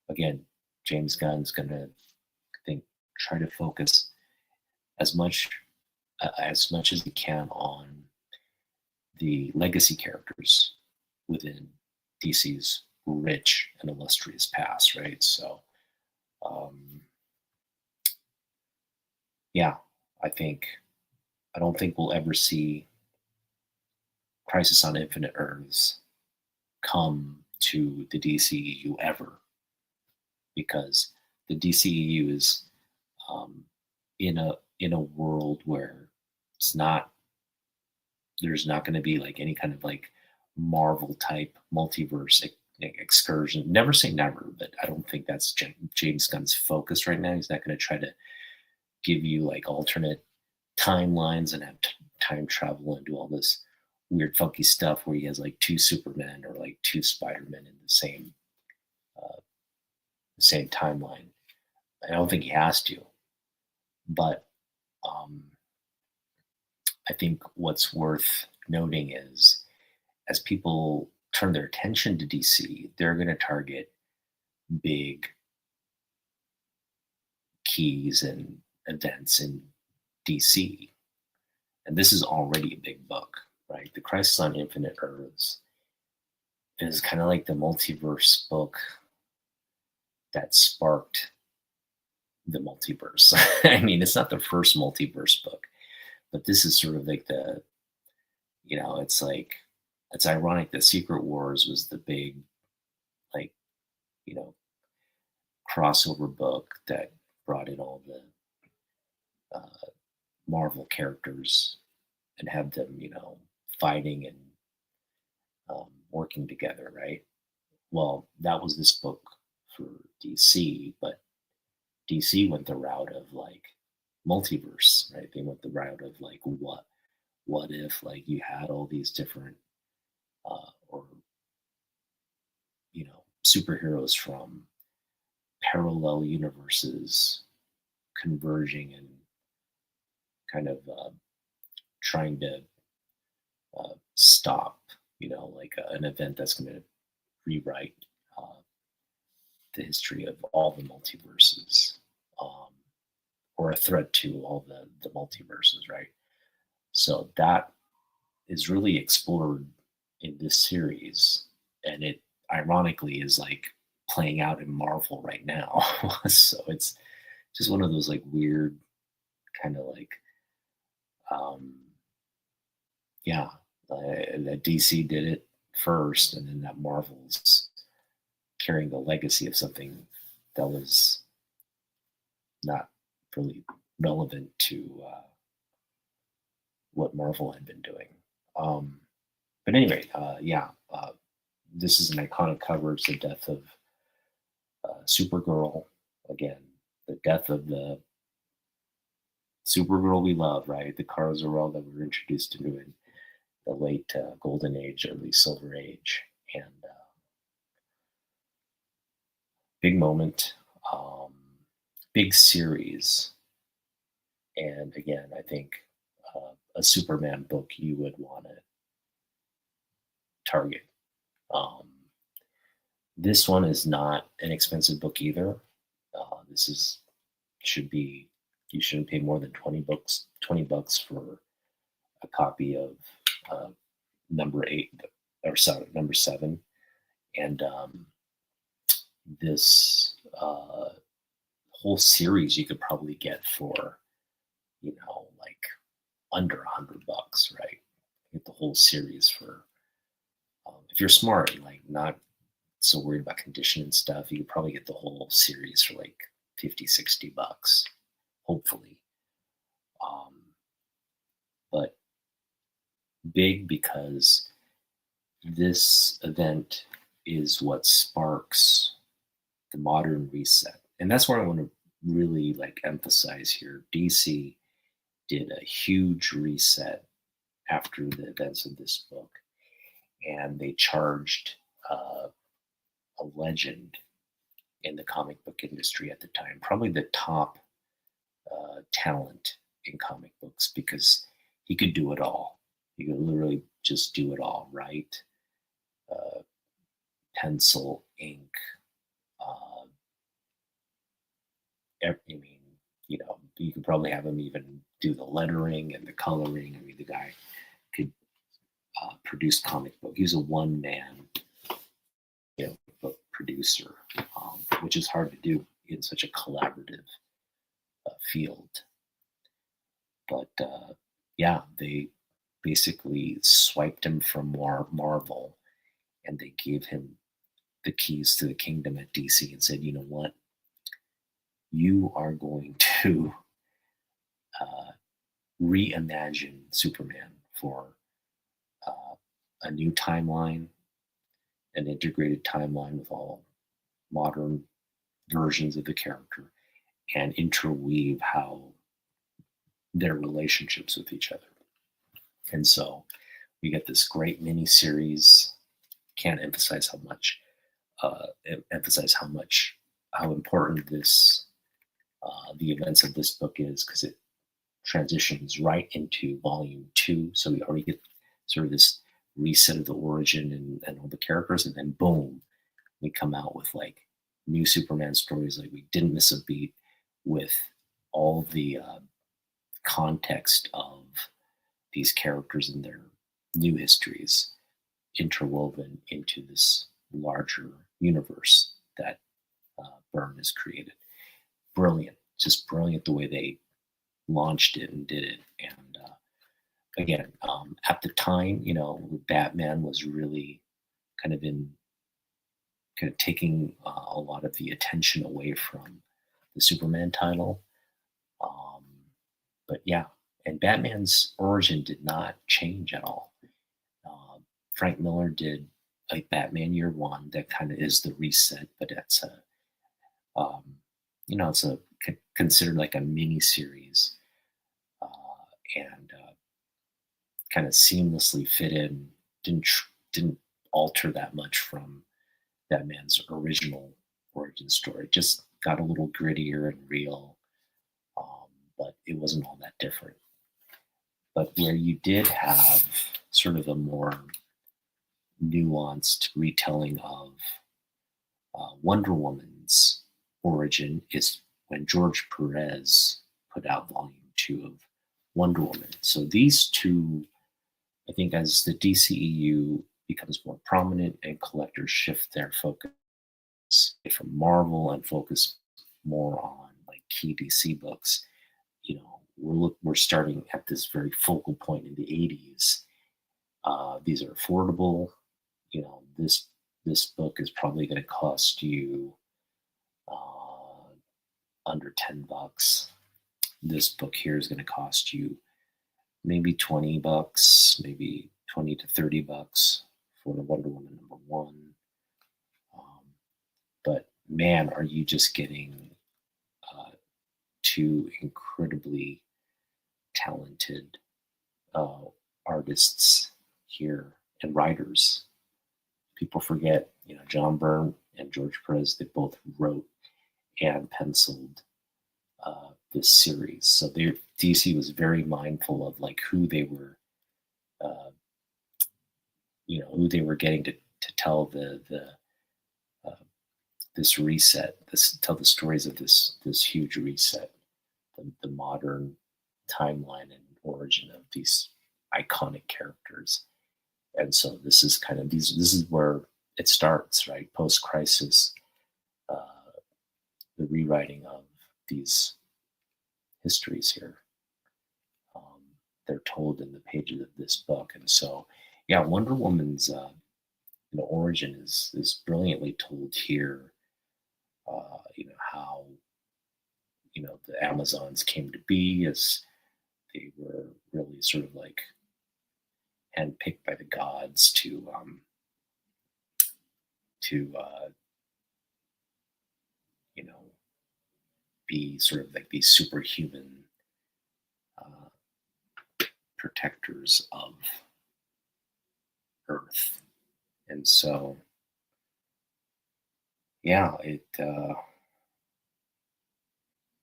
again, James Gunn's going to, I think, try to focus as much as he can on the legacy characters within DC's rich and illustrious past, right? So, yeah, I don't think we'll ever see Crisis on Infinite Earths come to the DCEU ever, because the DCEU is in a world where there's not going to be like any kind of like Marvel type multiverse excursion. Never say never, but I don't think that's James Gunn's focus right now. He's not going to try to give you like alternate timelines and have time travel and do all this weird funky stuff where he has like two Supermen or like two Spider-Men in the same timeline. I don't think he has to, but I think what's worth noting is as people turn their attention to DC, they're going to target big keys and events in DC. And this is already a big book, right? The Crisis on Infinite Earths is kind of like the multiverse book that sparked the multiverse. I mean, it's not the first multiverse book, but this is sort of like it's ironic that Secret Wars was the big, like, crossover book that brought in all the Marvel characters and had them, fighting and working together, right? Well, that was this book for DC, but DC went the route of like multiverse, right? They went the route of like what if like you had all these different or superheroes from parallel universes converging and kind of trying to stop, like an event that's going to rewrite the history of all the multiverses, or a threat to all the multiverses, right? So that is really explored in this series, and it ironically is like playing out in Marvel right now. So it's just one of those like weird kind of like that DC did it first, and then that Marvel's carrying the legacy of something that was not really relevant to what Marvel had been doing. But anyway, this is an iconic cover. It's the death of Supergirl. Again, the death of the Supergirl we love, right? The Kara Zor-El that we were introduced into in the late Golden Age, early Silver Age. And big moment, big series. And again, I think a Superman book you would want to target. This one is not an expensive book either. You shouldn't pay more than 20 bucks for a copy of number 7. And this whole series you could probably get for, like under $100, right? Get the whole series for, if you're smart and like not so worried about condition and stuff, you could probably get the whole series for like $50-60, hopefully. But big because this event is what sparks the modern reset. And that's where I want to really like emphasize here. DC did a huge reset after the events of this book, and they charged a legend in the comic book industry at the time, probably the top talent in comic books, because he could do it all. You can literally just do it all, right? Uh, Pencil, ink. Uh, I mean, you could probably have him even do the lettering and the coloring. I mean, the guy could produce comic book. He was a one man, book producer, which is hard to do in such a collaborative field. But yeah, they basically swiped him from Marvel, and they gave him the keys to the kingdom at DC and said, you know what, you are going to uh, reimagine Superman for uh, a new timeline, an integrated timeline with all modern versions of the character, and interweave how their relationships with each other. And so we get this great mini series. Can't emphasize how much how important this the events of this book is, because it transitions right into volume 2. So we already get sort of this reset of the origin and all the characters, and then boom, we come out with like new Superman stories. Like we didn't miss a beat with all the context of these characters and their new histories interwoven into this larger universe that Byrne has created. Brilliant, just brilliant the way they launched it and did it. And again, at the time, Batman was really kind of taking a lot of the attention away from the Superman title. But yeah, and Batman's origin did not change at all. Frank Miller did like Batman Year One. That kind of is the reset, but it's um, it's considered like a mini series, and kind of seamlessly fit in. Didn't alter that much from Batman's original origin story. Just got a little grittier and real, but it wasn't all that different. But where you did have sort of a more nuanced retelling of Wonder Woman's origin is when George Perez put out volume 2 of Wonder Woman. So these two, I think, as the DCEU becomes more prominent and collectors shift their focus from Marvel and focus more on like key DC books, we're starting at this very focal point in the 80s. These are affordable. This book is probably going to cost you under $10. This book here is going to cost you maybe $20, maybe $20 to $30 for the Wonder Woman #1. But man, are you just getting two incredibly talented artists here and writers. People forget, John Byrne and George Perez, they both wrote and penciled this series. So DC was very mindful of like who they were, who they were getting to tell this reset, tell the stories of this huge reset, the modern timeline and origin of these iconic characters. And so this is kind of this is where it starts, right? Post-crisis, the rewriting of these histories here. They're told in the pages of this book. And so, yeah, Wonder Woman's origin is brilliantly told here. How the Amazons came to be, as they were really sort of like handpicked by the gods to be sort of like these superhuman protectors of Earth. And so, yeah, it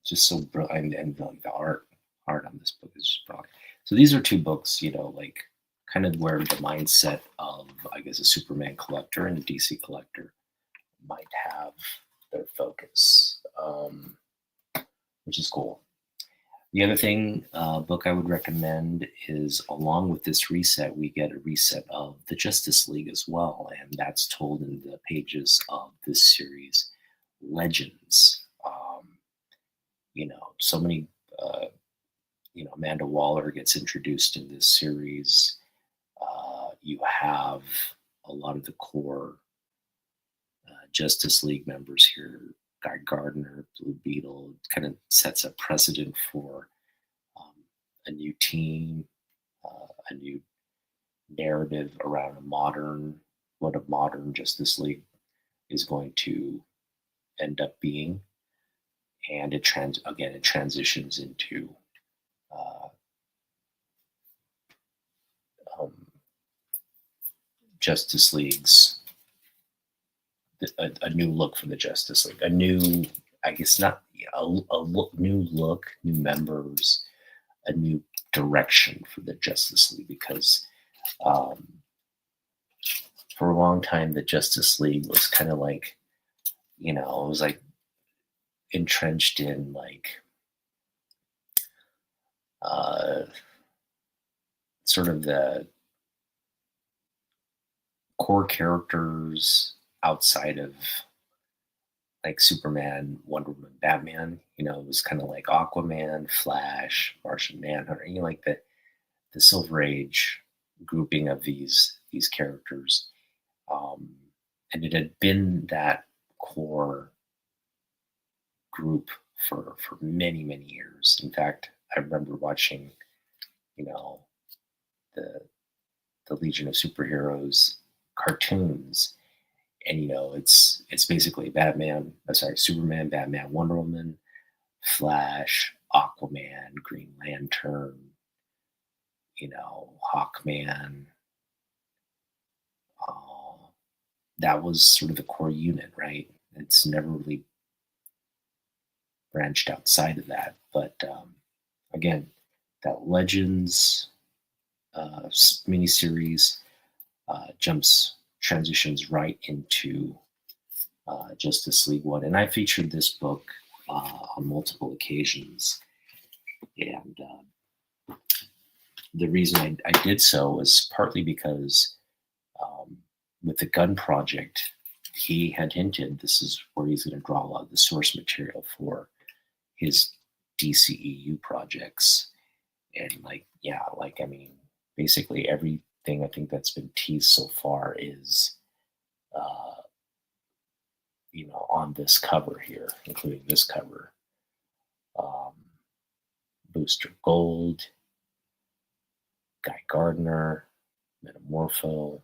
just so brilliant, and the art on this book is just brilliant. So these are two books, like kind of where the mindset of, I guess, a Superman collector and a DC collector might have their focus, which is cool. The other thing, book I would recommend is, along with this reset, we get a reset of the Justice League as well, and that's told in the pages of this series, Legends. So many, Amanda Waller gets introduced in this series. You have a lot of the core Justice League members here. Guy Gardner, Blue Beetle, kind of sets a precedent for a new team, a new narrative around what a modern Justice League is going to end up being, and it transitions into Justice League's a new look for the Justice League, a new, I guess not new look, new members, a new direction for the Justice League, because for a long time the Justice League was kind of like, it was like entrenched in like sort of the core characters outside of like Superman, Wonder Woman, Batman. It was kind of like Aquaman, Flash, Martian Manhunter, like the Silver Age grouping of these characters. And it had been that core group for many, many years. In fact, I remember watching, the Legion of Superheroes cartoons, and it's basically Superman, Batman, Wonder Woman, Flash, Aquaman, Green Lantern, Hawkman. That was sort of the core unit, right? It's never really branched outside of that. But again, that Legends miniseries transitions right into Justice League 1. And I featured this book on multiple occasions. And the reason I did so was partly because with the Gun Project, he had hinted this is where he's going to draw a lot of the source material for his DCEU projects. And basically everything I think that's been teased so far is on this cover here, including this cover. Booster Gold, Guy Gardner, Metamorpho,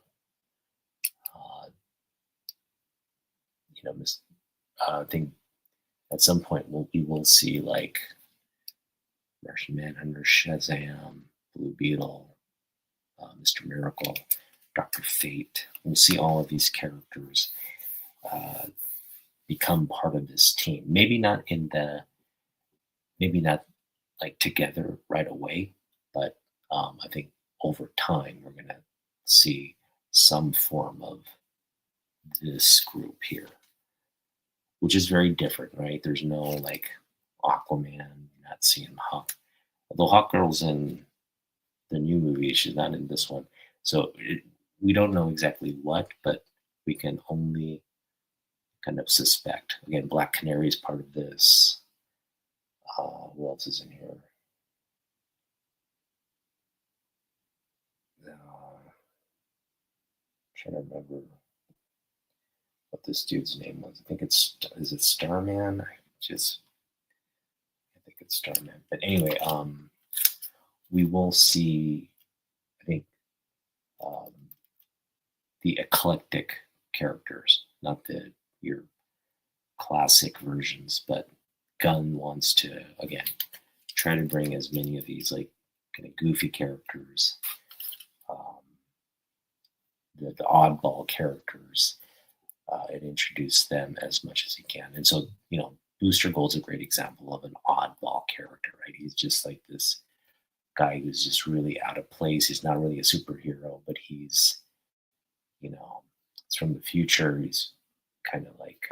I think at some point we will see like Martian Manhunter, Shazam, Blue Beetle, Mr. Miracle, Dr. Fate. We'll see all of these characters become part of this team. Maybe not like together right away, but I think over time we're going to see some form of this group here, which is very different, right? There's no like Aquaman, not seeing Hawk. Although Hawkgirl's in the new movie, she's not in this one. So we don't know exactly what, but we can only kind of suspect. Again, Black Canary is part of this. Who else is in here? Trying to remember what this dude's name was. I think is it Starman? I think it's Starman. But anyway, we will see, I think, the eclectic characters, not your classic versions, but Gunn wants to, again, try to bring as many of these like kind of goofy characters, the oddball characters, and introduce them as much as he can. And so, Booster Gold's a great example of an oddball character, right? He's just like this guy who's just really out of place. He's not really a superhero, but he's, it's from the future. He's kind of like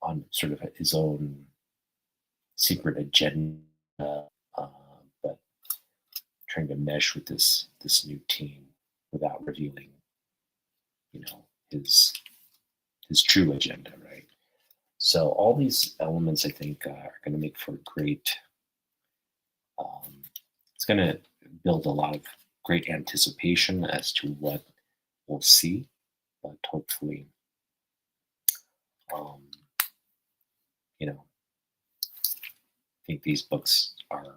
on sort of his own secret agenda, uh, but trying to mesh with this new team without revealing, his true agenda, right? So all these elements, I think, are going to make for a great. It's going to build a lot of great anticipation as to what we'll see, but hopefully, um, I think these books are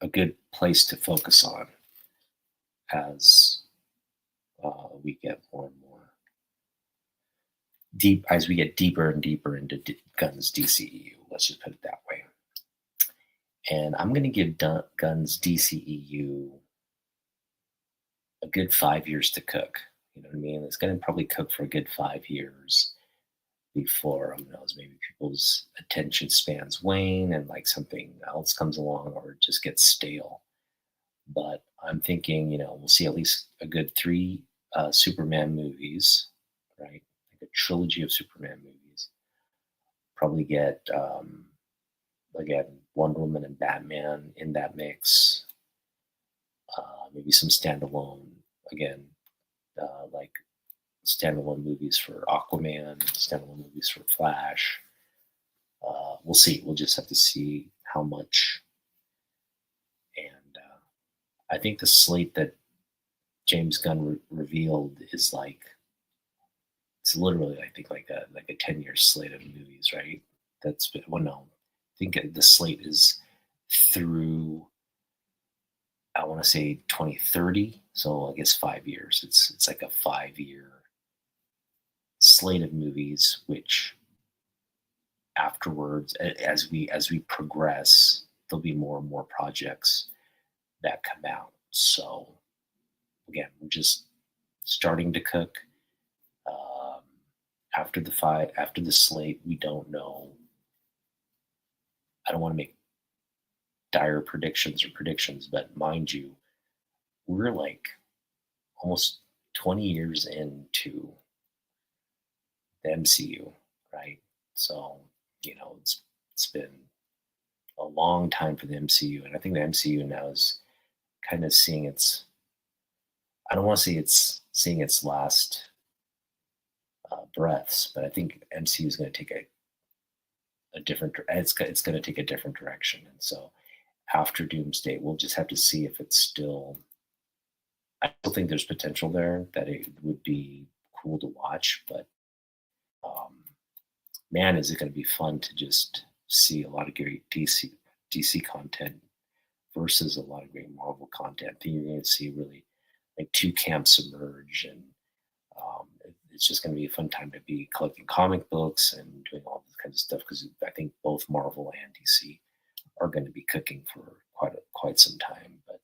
a good place to focus on as we get more and more as we get deeper and deeper into Guns DCEU. Let's just put it that way. And I'm going to give Guns DCEU a good 5 years to cook. You know what I mean? It's going to probably cook for a good 5 years before, who knows, maybe people's attention spans wane and like something else comes along or it just gets stale. But I'm thinking, we'll see at least a good 3 Superman movies, right? Like a trilogy of Superman movies. Probably get, again, Wonder Woman and Batman in that mix. Maybe some standalone, again, like standalone movies for Aquaman, standalone movies for Flash. We'll see. We'll just have to see how much. And I think the slate that James Gunn revealed is like, it's literally, I think, like a 10-year slate of movies, right? That's been, well, no, I think the slate is through, I want to say 2030. So I guess 5 years. It's like a 5-year slate of movies, which afterwards, as we progress, there'll be more and more projects that come out. So again, we're just starting to cook. After the slate, we don't know. I don't want to make dire predictions, but mind you, we're like almost 20 years into the MCU, right? So, it's been a long time for the MCU, and I think the MCU now is kind of seeing its. I don't want to say it's seeing its last breaths, but I think MCU is going to take a different. It's going to take a different direction, and so after Doomsday, we'll just have to see if it's still. I still think there's potential there that it would be cool to watch, but man, is it going to be fun to just see a lot of great DC content versus a lot of great Marvel content. I think you're going to see really like two camps emerge, and it's just going to be a fun time to be collecting comic books and doing all this kind of stuff, because I think both Marvel and DC are going to be cooking for quite some time. But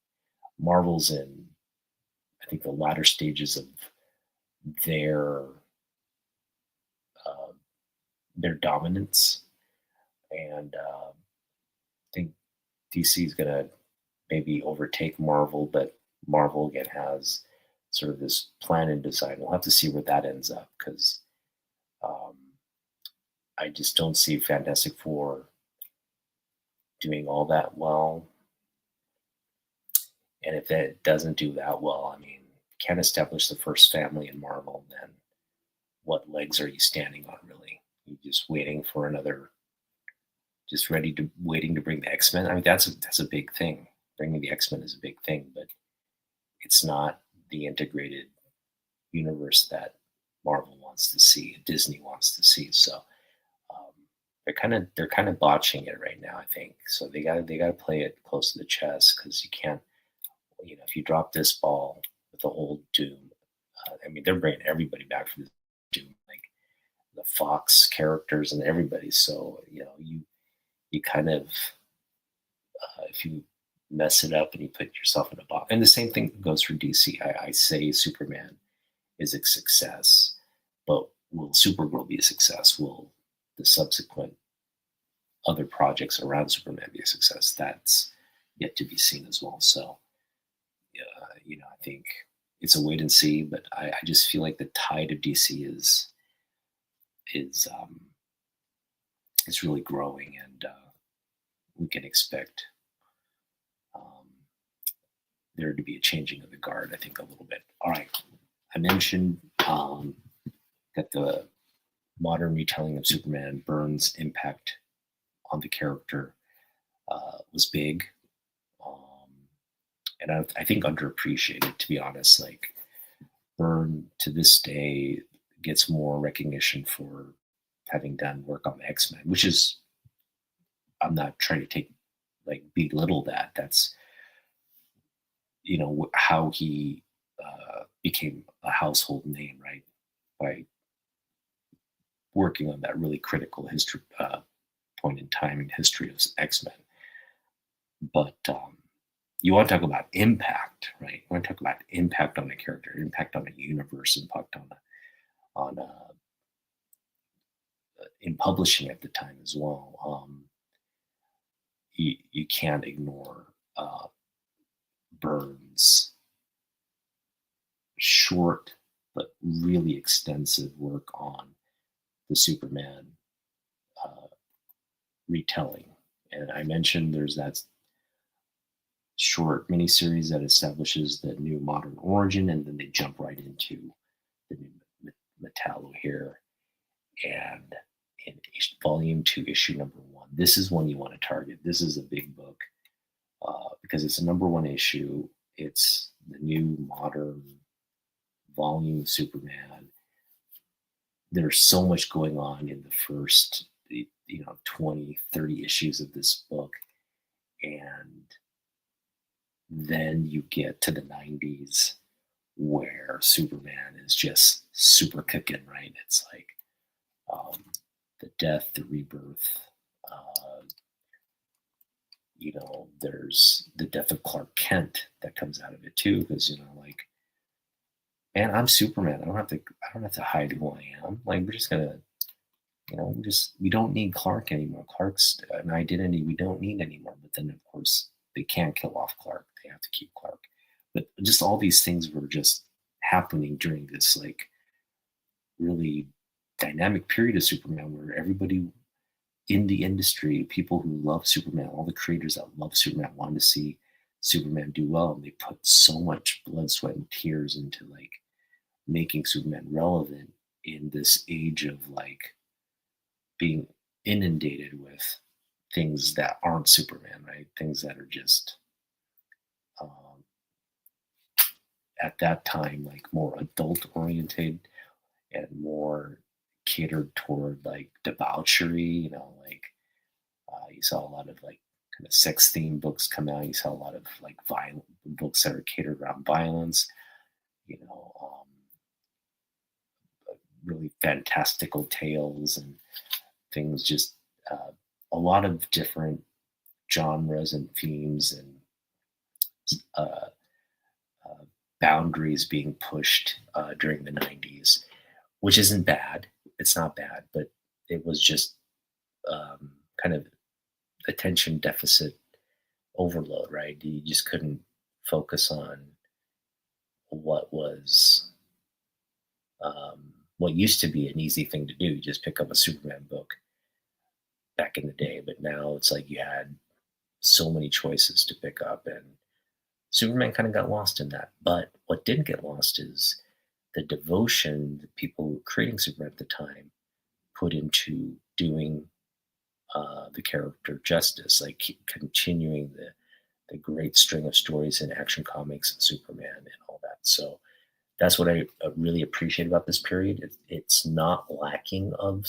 Marvel's in, I think, the latter stages of their dominance, and I think DC is going to maybe overtake Marvel, but Marvel again has sort of this plan in design. We'll have to see where that ends up, because I just don't see Fantastic Four doing all that well. And if that doesn't do that well, I mean, can't establish the first family in Marvel, then what legs are you standing on, really? You're just waiting for another, just waiting to bring the X-Men. I mean, that's a big thing. Bringing the X-Men is a big thing, but it's not the integrated universe that Marvel wants to see, Disney wants to see. So they're kind of botching it right now, I think. So they got to play it close to the chest, because you can't, if you drop this ball with the old Doom, I mean, they're bringing everybody back for this Doom, like the Fox characters and everybody. So you kind of if you mess it up and you put yourself in a box. And the same thing goes for DC. I say Superman is a success, but will Supergirl be a success? Will the subsequent other projects around Superman be a success, that's yet to be seen as well. So, I think it's a wait and see, but I just feel like the tide of DC is is really growing, and we can expect um, there to be a changing of the guard, I think, a little bit. All right. I mentioned that the modern retelling of Superman, Byrne's impact on the character was big. Um, and I think underappreciated, to be honest. Like, Byrne to this day gets more recognition for having done work on the X-Men, which is, I'm not trying to belittle that. That's, how he became a household name, right? By working on that really critical history point in time in history of X-Men. But you want to talk about impact, right? You want to talk about impact on a character, impact on a universe, impact on in publishing at the time as well. You can't ignore Burns' short but really extensive work on the Superman retelling. And I mentioned there's that short miniseries that establishes the new modern origin, and then they jump right into the new Metallo here. And in volume 2, issue number 1, this is one you want to target. This is a big book because it's a number 1 issue. It's the new modern volume of Superman. There's so much going on in the first 20, 30 issues of this book, and then you get to the 90s where Superman is just super cooking, right? It's like the death, the rebirth. There's the death of Clark Kent that comes out of it too, because man, I'm Superman. I don't have to hide who I am. Like, we're just gonna, we don't need Clark anymore. Clark's an identity we don't need anymore. But then, of course, they can't kill off Clark. They have to keep Clark. But just all these things were just happening during this really dynamic period of Superman, where everybody in the industry, people who love Superman, all the creators that love Superman, wanted to see Superman do well, and they put so much blood, sweat, and tears into making Superman relevant in this age of being inundated with things that aren't Superman, right? Things that are just at that time more adult oriented and more catered toward debauchery. You saw a lot of kind of sex themed books come out. You saw a lot of violent books that are catered around violence. Really fantastical tales and things. Just a lot of different genres and themes and boundaries being pushed during the 90s, which isn't bad. It's not bad, but it was just kind of attention deficit overload, right? You just couldn't focus on what was what used to be an easy thing to do. You just pick up a Superman book back in the day, but now it's like you had so many choices to pick up, and Superman kind of got lost in that. But what didn't get lost is the devotion the people who were creating Superman at the time put into doing the character justice, continuing the great string of stories in Action Comics and Superman and all that. So that's what I really appreciate about this period. It's not lacking of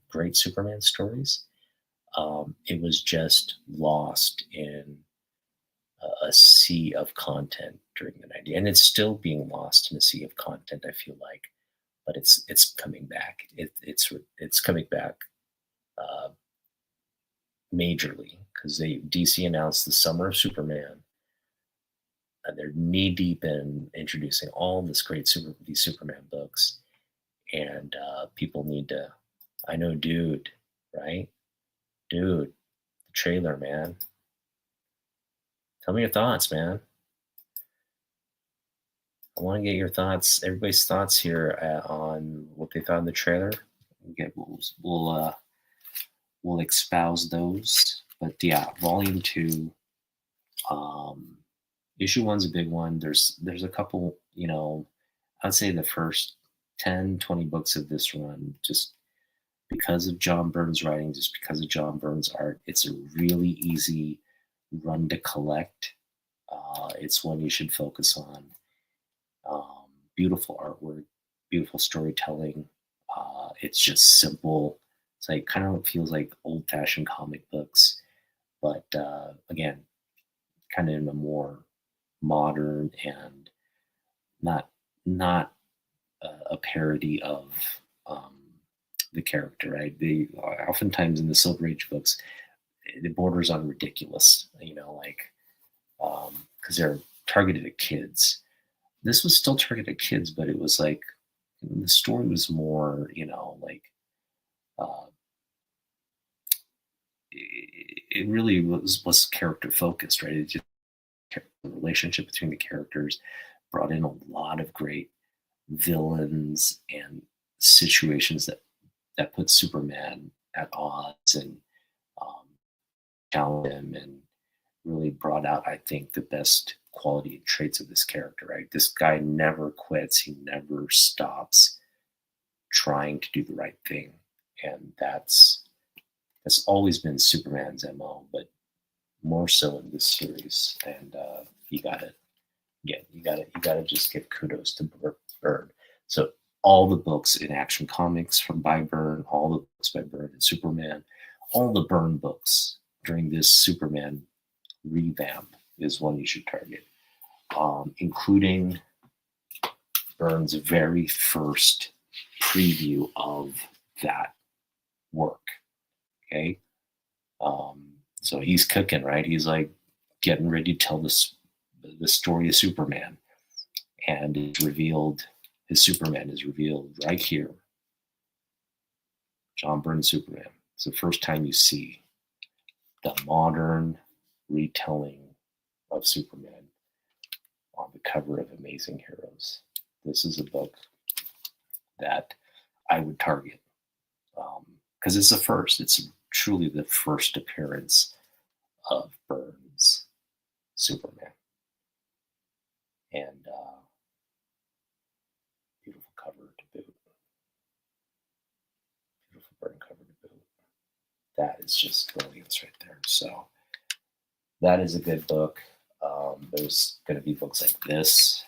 great Superman stories. It was just lost in a sea of content during the 90s, and it's still being lost in a sea of content, I feel like. But it's coming back. It's coming back majorly, because DC announced the Summer of Superman, and they're knee deep in introducing all this these Superman books, and people need to. I know, dude, right? Dude, the trailer, man. Tell me your thoughts, man. I want to get your thoughts, everybody's thoughts here on what they thought of the trailer. We'll espouse those. But yeah, Volume 2, Issue 1's a big one. There's a couple, I'd say the first 10, 20 books of this run, just because of John Byrne's writing, just because of John Byrne's art, it's a really easy run to collect. It's one you should focus on. Beautiful artwork, beautiful storytelling. It's just simple. It's like kind of feels like old-fashioned comic books, but again, kind of in a more modern and not a parody of the character, right? They oftentimes in the Silver Age books, it borders on ridiculous, because they're targeted at kids. This was still targeted at kids, but it was like the story was more, it really was character focused, right? It just the relationship between the characters brought in a lot of great villains and situations that put Superman at odds and challenged him and really brought out, I think, the best quality and traits of this character, right? This guy never quits. He never stops trying to do the right thing. And that's always been Superman's MO, but more so in this series. And you gotta just give kudos to Byrne. So all the books in Action Comics by Byrne, all the books by Byrne and Superman, all the Byrne books during this Superman revamp is one you should target, including Byrne's very first preview of that work. Okay, so he's cooking, right? He's like getting ready to tell the story of Superman, and it's revealed. His Superman is revealed right here. John Byrne's Superman. It's the first time you see the modern retelling of Superman on the cover of Amazing Heroes. This is a book that I would target because it's the first. It's truly the first appearance of Byrne's Superman. And beautiful cover to boot. Beautiful Byrne cover to boot. That is just brilliance right there. So that is a good book. There's going to be books like this.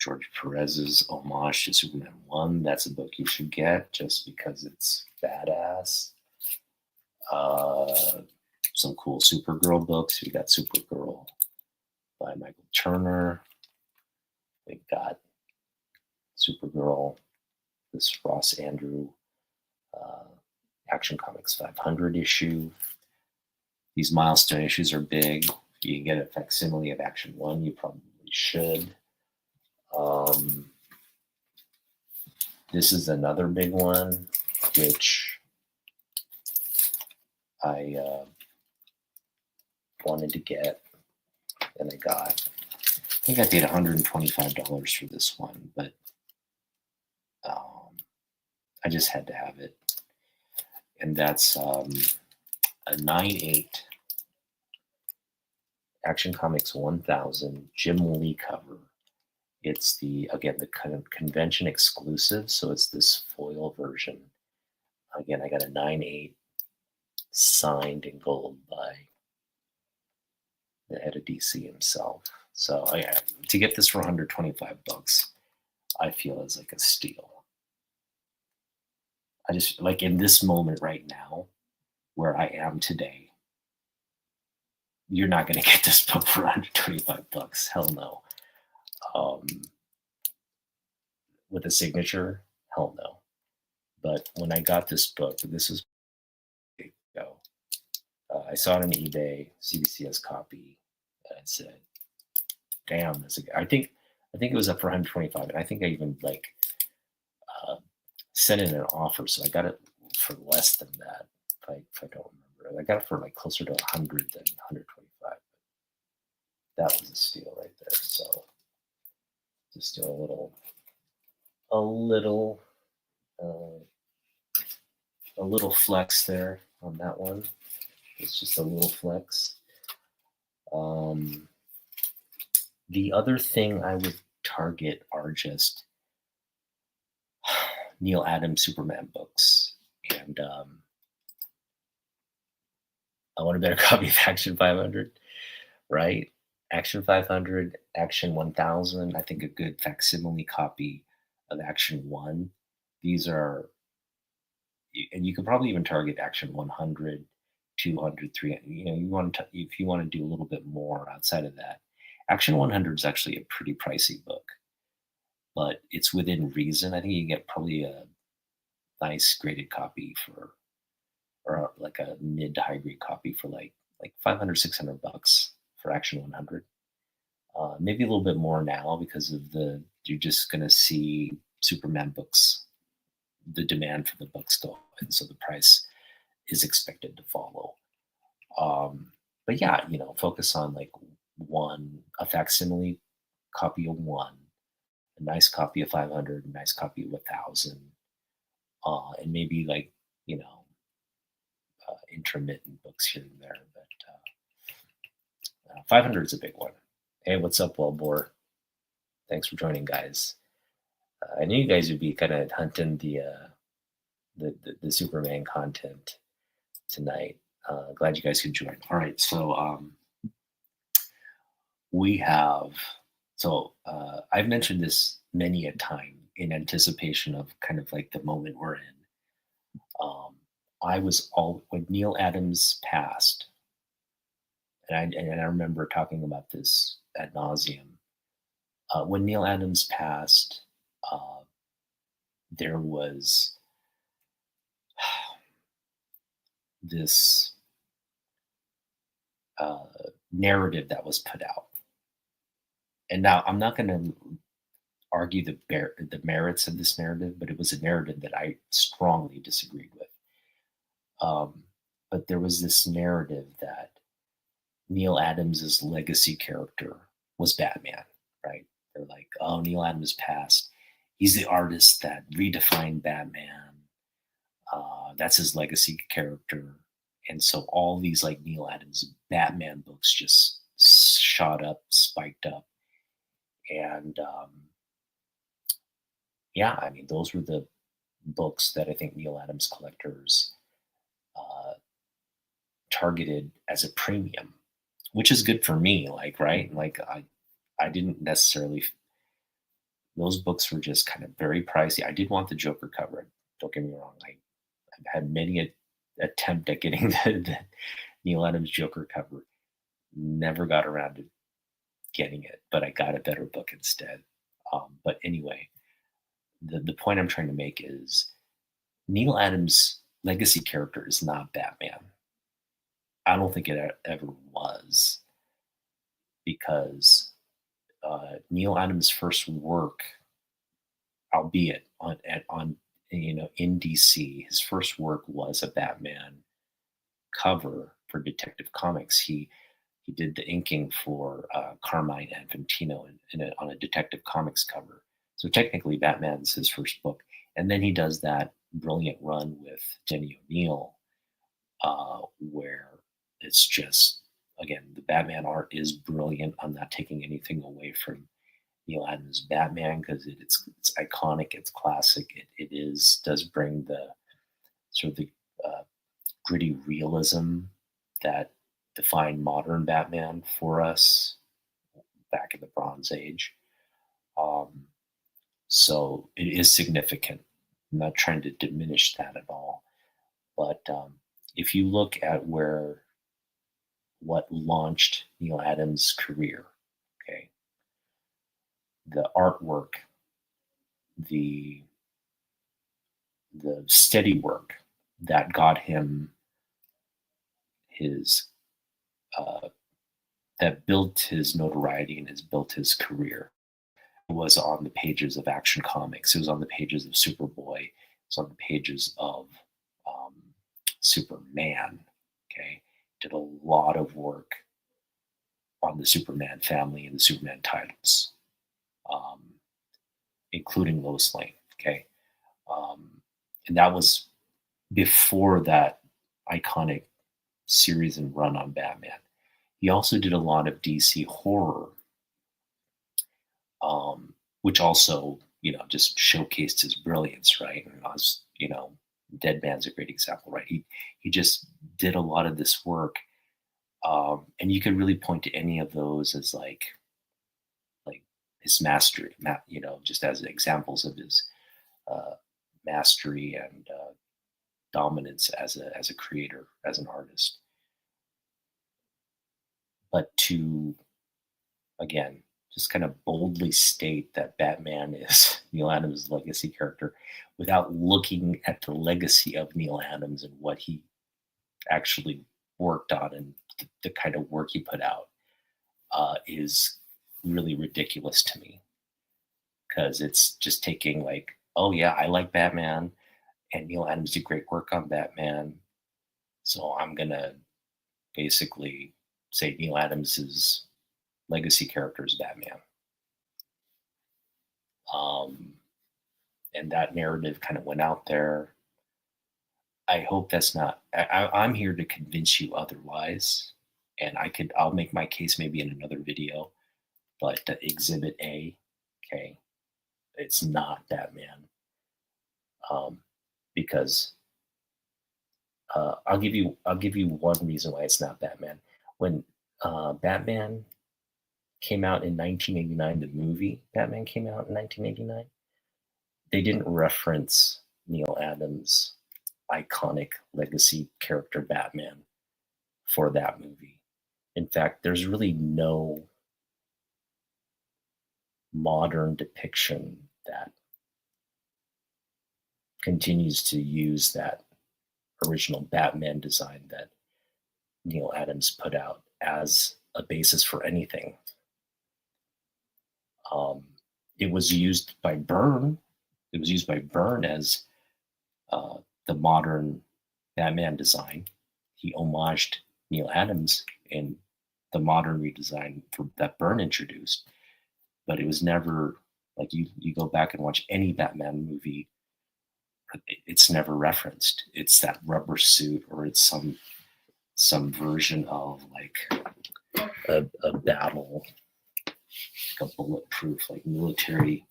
George Perez's homage to Superman 1. That's a book you should get just because it's badass. Some cool Supergirl books. We got Supergirl by Michael Turner. We got Supergirl, this Ross Andrew Action Comics 500 issue. These milestone issues are big. If you can get a facsimile of Action 1, you probably should. This is another big one, which I wanted to get, and I got. I think I paid $125 for this one, but I just had to have it. And that's a 9/8 Action Comics 1000 Jim Lee cover. It's the kind of convention exclusive, so it's this foil version. Again, I got a 9/8 signed in gold by the head of DC himself. So to get this for $125, I feel is like a steal. I just like in this moment right now, where I am today, you're not going to get this book for $125. Hell no. With a signature, hell no. But when I got this book, this was ago. I saw it on eBay, CBCS copy, and I said, "Damn, I think it was up for $125, and I think I even sent in an offer, so I got it for less than that. if I don't remember. I got it for like closer to 100 than 125. That was a steal right there. So just do a little flex there on that one. It's just a little flex. The other thing I would target are just Neil Adams Superman books. And I want a better copy of Action 500, right? Action 500, Action 1000, I think a good facsimile copy of Action 1. These are, and you could probably even target Action 100, 200, 300. You want to, if you want to do a little bit more outside of that. Action 100 is actually a pretty pricey book, but it's within reason. I think you can get probably a nice graded copy for, or like a mid to high grade copy for like 500, 600 bucks for Action 100. Maybe a little bit more now because of you're just going to see Superman books, the demand for the books go up, and so the price is expected to follow. But yeah, focus on like a facsimile copy of 1, a nice copy of 500, a nice copy of 1000, and maybe like, intermittent books here and there. But 500 is a big one. Hey, what's up, Wellbore? Thanks for joining, guys. I knew you guys would be kind of hunting the Superman content tonight. Glad you guys could join. All right, so we have. So I've mentioned this many a time in anticipation of kind of like the moment we're in. When Neil Adams passed, and I remember talking about this ad nauseum. When Neil Adams passed, there was this narrative that was put out. And now I'm not going to argue the merits of this narrative, but it was a narrative that I strongly disagreed with. But there was this narrative that Neil Adams's legacy character was Batman, right? They're like, oh, Neil Adams passed. He's the artist that redefined Batman. That's his legacy character. And so all these like Neil Adams Batman books just shot up, spiked up. And yeah, I mean, those were the books that I think Neil Adams collectors targeted as a premium, which is good for me. Like, right? Like I didn't necessarily, those books were just kind of very pricey. I did want the Joker cover. Don't get me wrong. I've had many attempt at getting the Neil Adams Joker cover. Never got around to getting it, but I got a better book instead. But anyway, the point I'm trying to make is Neil Adams' legacy character is not Batman. I don't think it ever was, because Neil Adams' first work, albeit on in DC, his first work was a Batman cover for Detective Comics. He did the inking for Carmine Infantino on a Detective Comics cover. So technically, Batman's his first book, and then he does that brilliant run with Denny O'Neil, where it's just, again, the Batman art is brilliant. I'm not taking anything away from Neil Adams' Batman because it's iconic, it's classic. It does bring the sort of the gritty realism that defined modern Batman for us back in the Bronze Age. So it is significant. I'm not trying to diminish that at all. But if you look at what launched Neil Adams' career, okay, the artwork, the steady work that got him his that built his notoriety and has built his career was on the pages of Action Comics. It was on the pages of Superboy. It was on the pages of Superman. Okay, did a lot of work on the Superman family and the Superman titles, um, including Lois Lane. Okay, um, and that was before that iconic series and run on Batman. He also did a lot of DC horror, which also, just showcased his brilliance, right? And I was, Dead Man's a great example, right? He just did a lot of this work, and you could really point to any of those as like his mastery, just as examples of his uh, mastery and dominance as a creator, as an artist. But to, again, just kind of boldly state that Batman is Neil Adams' legacy character without looking at the legacy of Neil Adams and what he actually worked on and the kind of work he put out is really ridiculous to me, because it's just taking like, oh yeah, I like Batman and Neil Adams did great work on Batman, so I'm gonna basically say Neil Adams's legacy character is Batman. Um, and that narrative kind of went out there. I hope that's not. I'm here to convince you otherwise, and I'll make my case maybe in another video. But Exhibit A, okay, it's not Batman, because I'll give you one reason why it's not Batman. When Batman came out in 1989, the movie Batman came out in 1989, they didn't reference Neil Adams' iconic legacy character Batman for that movie. In fact, there's really no modern depiction that continues to use that original Batman design that Neil Adams put out as a basis for anything. It was used by Byrne. It was used by Byrne as the modern Batman design. He homaged Neil Adams in the modern redesign that Byrne introduced, but it was never like you go back and watch any Batman movie, it's never referenced. It's that rubber suit, or it's some version of like a battle, like a bulletproof, like military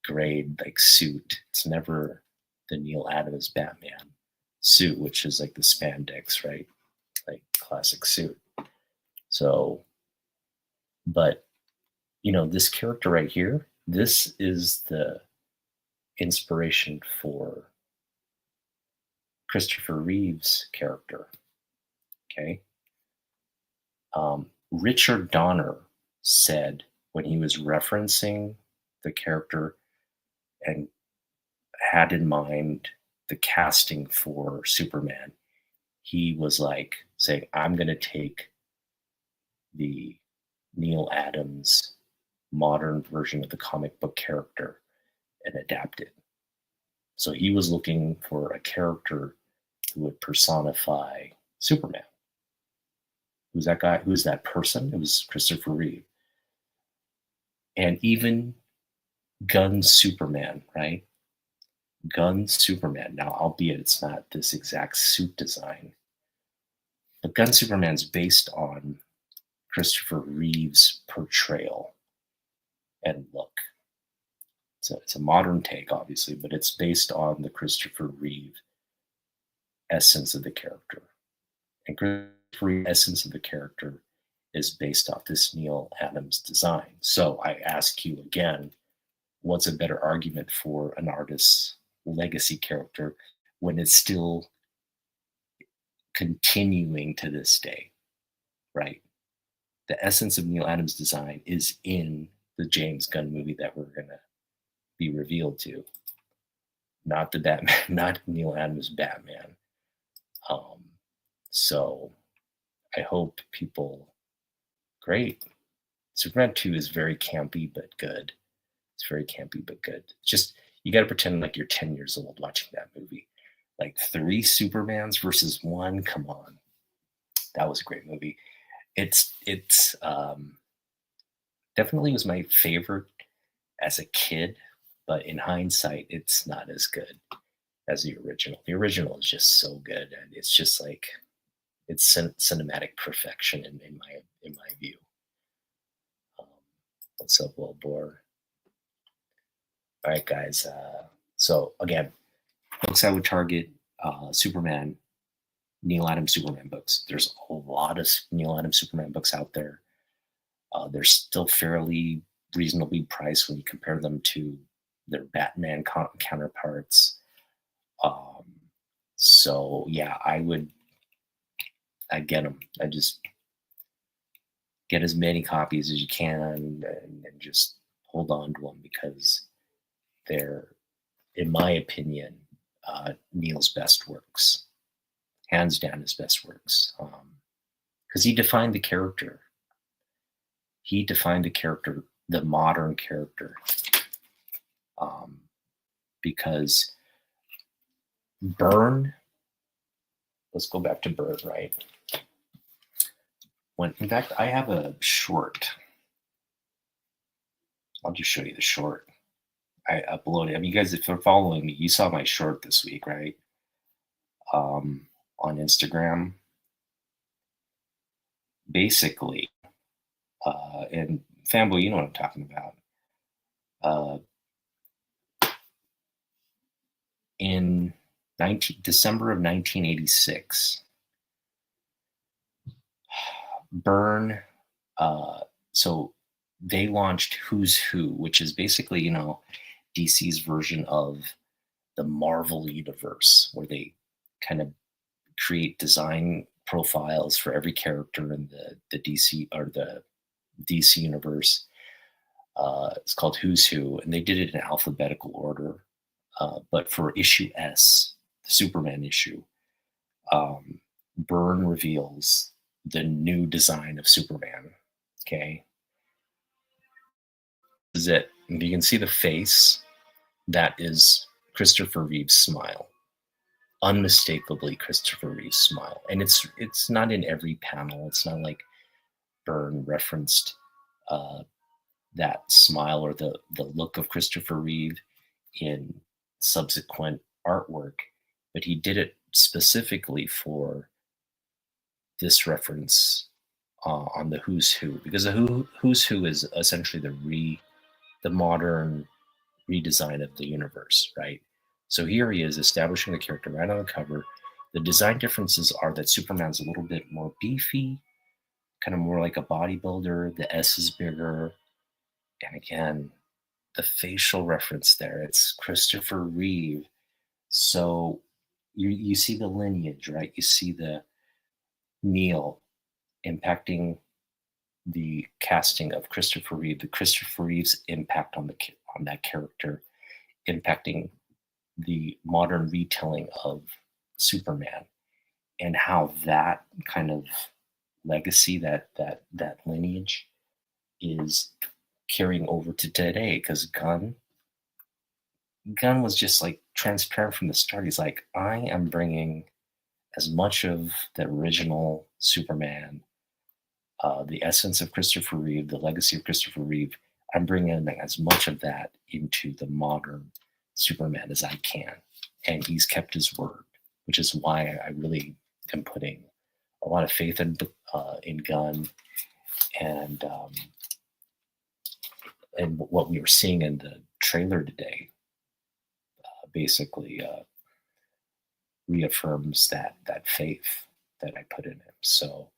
grade like suit. It's never the Neil Adams Batman suit, which is like the spandex, right? Like classic suit. So, but this character right here, this is the inspiration for Christopher Reeve's character. Okay. Richard Donner said when he was referencing the character and had in mind the casting for Superman, he was like saying, I'm going to take the Neil Adams modern version of the comic book character and adapt it. So he was looking for a character who would personify Superman. Who's that guy? Who's that person? It was Christopher Reeve. And even Gun Superman, right? Gun Superman. Now, albeit it's not this exact suit design, but Gun Superman's based on Christopher Reeve's portrayal and look. It's a modern take, obviously, but it's based on the Christopher Reeve essence of the character. And Christopher Reeve's essence of the character is based off this Neil Adams design. So I ask you again, what's a better argument for an artist's legacy character when it's still continuing to this day, right? The essence of Neil Adams' design is in the James Gunn movie that we're going to be revealed to, not the Batman, not Neil Adams' Batman. So I hope people, great. Superman 2 is very campy, but good. It's very campy, but good. It's just, you got to pretend like you're 10 years old watching that movie. Like 3 Supermans versus one. Come on, that was a great movie. It's definitely was my favorite as a kid, but in hindsight, it's not as good as the original. The original is just so good, and it's just like it's cinematic perfection in my view. Um, what's up, Will Boar? All right, guys. So again, books I would target: Superman, Neil Adams Superman books. There's a lot of Neil Adams Superman books out there. They're still fairly reasonably priced when you compare them to their Batman counterparts. Um, so yeah, I get them. I just get as many copies as you can and just hold on to them because they're, in my opinion, Neil's best works, hands down his best works, because he defined the character. He defined the character, the modern character, because Byrne. Let's go back to Byrne, right? In fact, I have a short. I'll just show you the short. I uploaded. I mean, you guys, if you're following me, you saw my short this week, right? On Instagram. Basically, and Fanboy, you know what I'm talking about. In December of 1986, Byrne, so they launched Who's Who, which is basically, DC's version of the Marvel universe, where they kind of create design profiles for every character in the DC or the DC universe. It's called Who's Who, and they did it in alphabetical order. But for issue S, the Superman issue, Byrne reveals the new design of Superman. Okay. This is it. And you can see the face. That is Christopher Reeve's smile. Unmistakably Christopher Reeve's smile. And it's not in every panel. It's not like Byrne referenced that smile or the look of Christopher Reeve in subsequent artwork, but he did it specifically for this reference on the Who's Who, because the Who's Who is essentially the modern redesign of the universe, right? So here he is establishing the character right on the cover. The design differences are that Superman's a little bit more beefy, kind of more like a bodybuilder. The S is bigger. And again, the facial reference there, it's Christopher Reeve. So you see the lineage, right? You see the Neil impacting the casting of Christopher Reeve, the Christopher Reeve's impact on that character, impacting the modern retelling of Superman, and how that kind of legacy, that lineage, is carrying over to today. Because Gunn was just like transparent from the start. He's like, I am bringing as much of the original Superman, the essence of Christopher Reeve, the legacy of Christopher Reeve. I'm bringing as much of that into the modern Superman as I can. And he's kept his word, which is why I really am putting a lot of faith in Gunn and what we were seeing in the trailer today basically reaffirms that faith that I put in him. So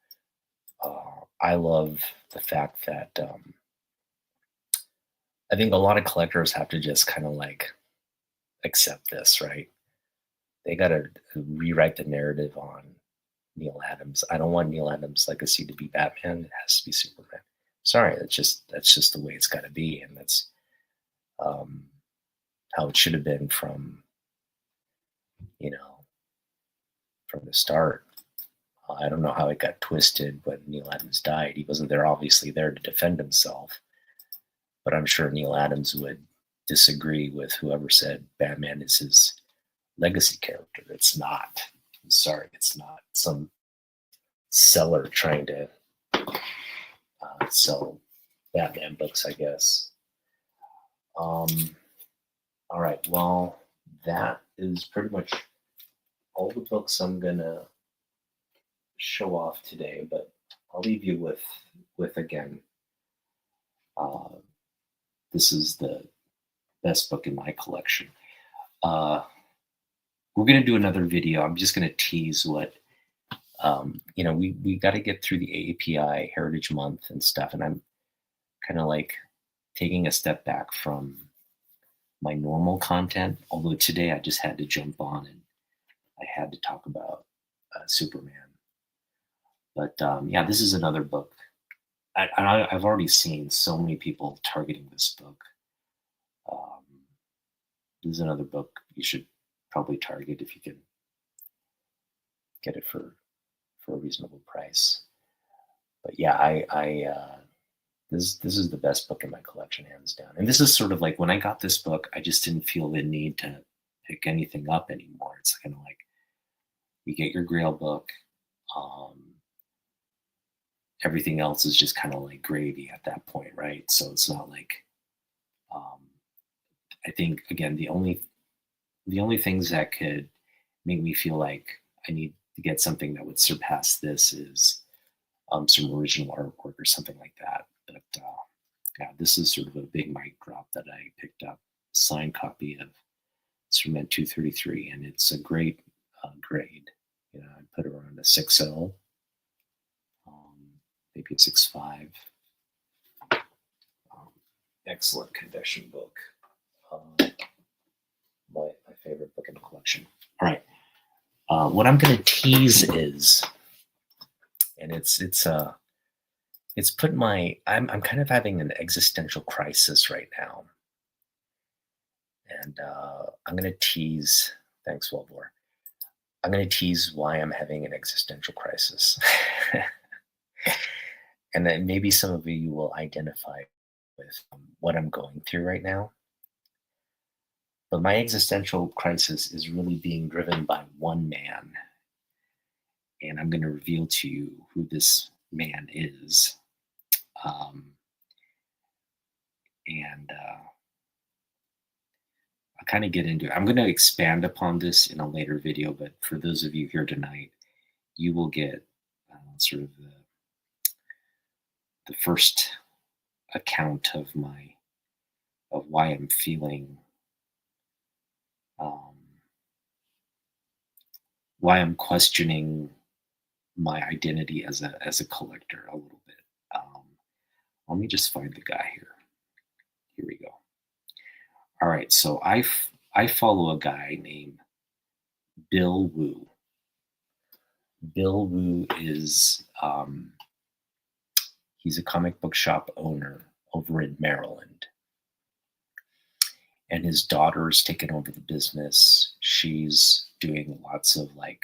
I love the fact that I think a lot of collectors have to just kind of like accept this, right? They got to rewrite the narrative on Neil Adams. I don't want Neil Adams' legacy to be Batman. It has to be Superman. Sorry, that's just the way it's got to be, and that's how it should have been from the start. I don't know how it got twisted when Neil Adams died. He wasn't obviously there to defend himself, but I'm sure Neil Adams would disagree with whoever said Batman is his legacy character. It's not. I'm sorry, it's not some seller trying to sell Batman books, I guess. All right, well, that is pretty much all the books I'm gonna show off today, but I'll leave you with again, this is the best book in my collection. We're gonna do another video. I'm just gonna tease what we got to get through the API Heritage Month and stuff, and I'm kind of like taking a step back from my normal content. Although today I just had to jump on and I had to talk about Superman. But yeah, this is another book. I've already seen so many people targeting this book. This is another book you should probably target if you can get it for a reasonable price. But yeah, this is the best book in my collection, hands down. And this is sort of like when I got this book, I just didn't feel the need to pick anything up anymore. It's kind of like you get your Grail book. Everything else is just kind of like gravy at that point, right? So it's not like I think again the only things that could make me feel like I need to get something that would surpass this is some original artwork or something like that. But yeah, this is sort of a big mic drop that I picked up, a signed copy of Superman 233, and it's a great grade. You know, I put it around a 6.0, maybe a 6.5. Excellent condition book. My favorite book in the collection. All right. What I'm going to tease is, and it's put my, I'm kind of having an existential crisis right now. And I'm going to tease, thanks, Wellbore. I'm going to tease why I'm having an existential crisis. And then maybe some of you will identify with what I'm going through right now. But my existential crisis is really being driven by one man. And I'm going to reveal to you who this man is. And I'll kind of get into it. I'm going to expand upon this in a later video, but for those of you here tonight, you will get sort of the first account of why I'm feeling, why I'm questioning my identity as a collector a little bit. Let me just find the guy here. Here we go. All right, so I follow a guy named Bill Wu. Bill Wu is he's a comic book shop owner over in Maryland. And his daughter's taken over the business. She's doing lots of I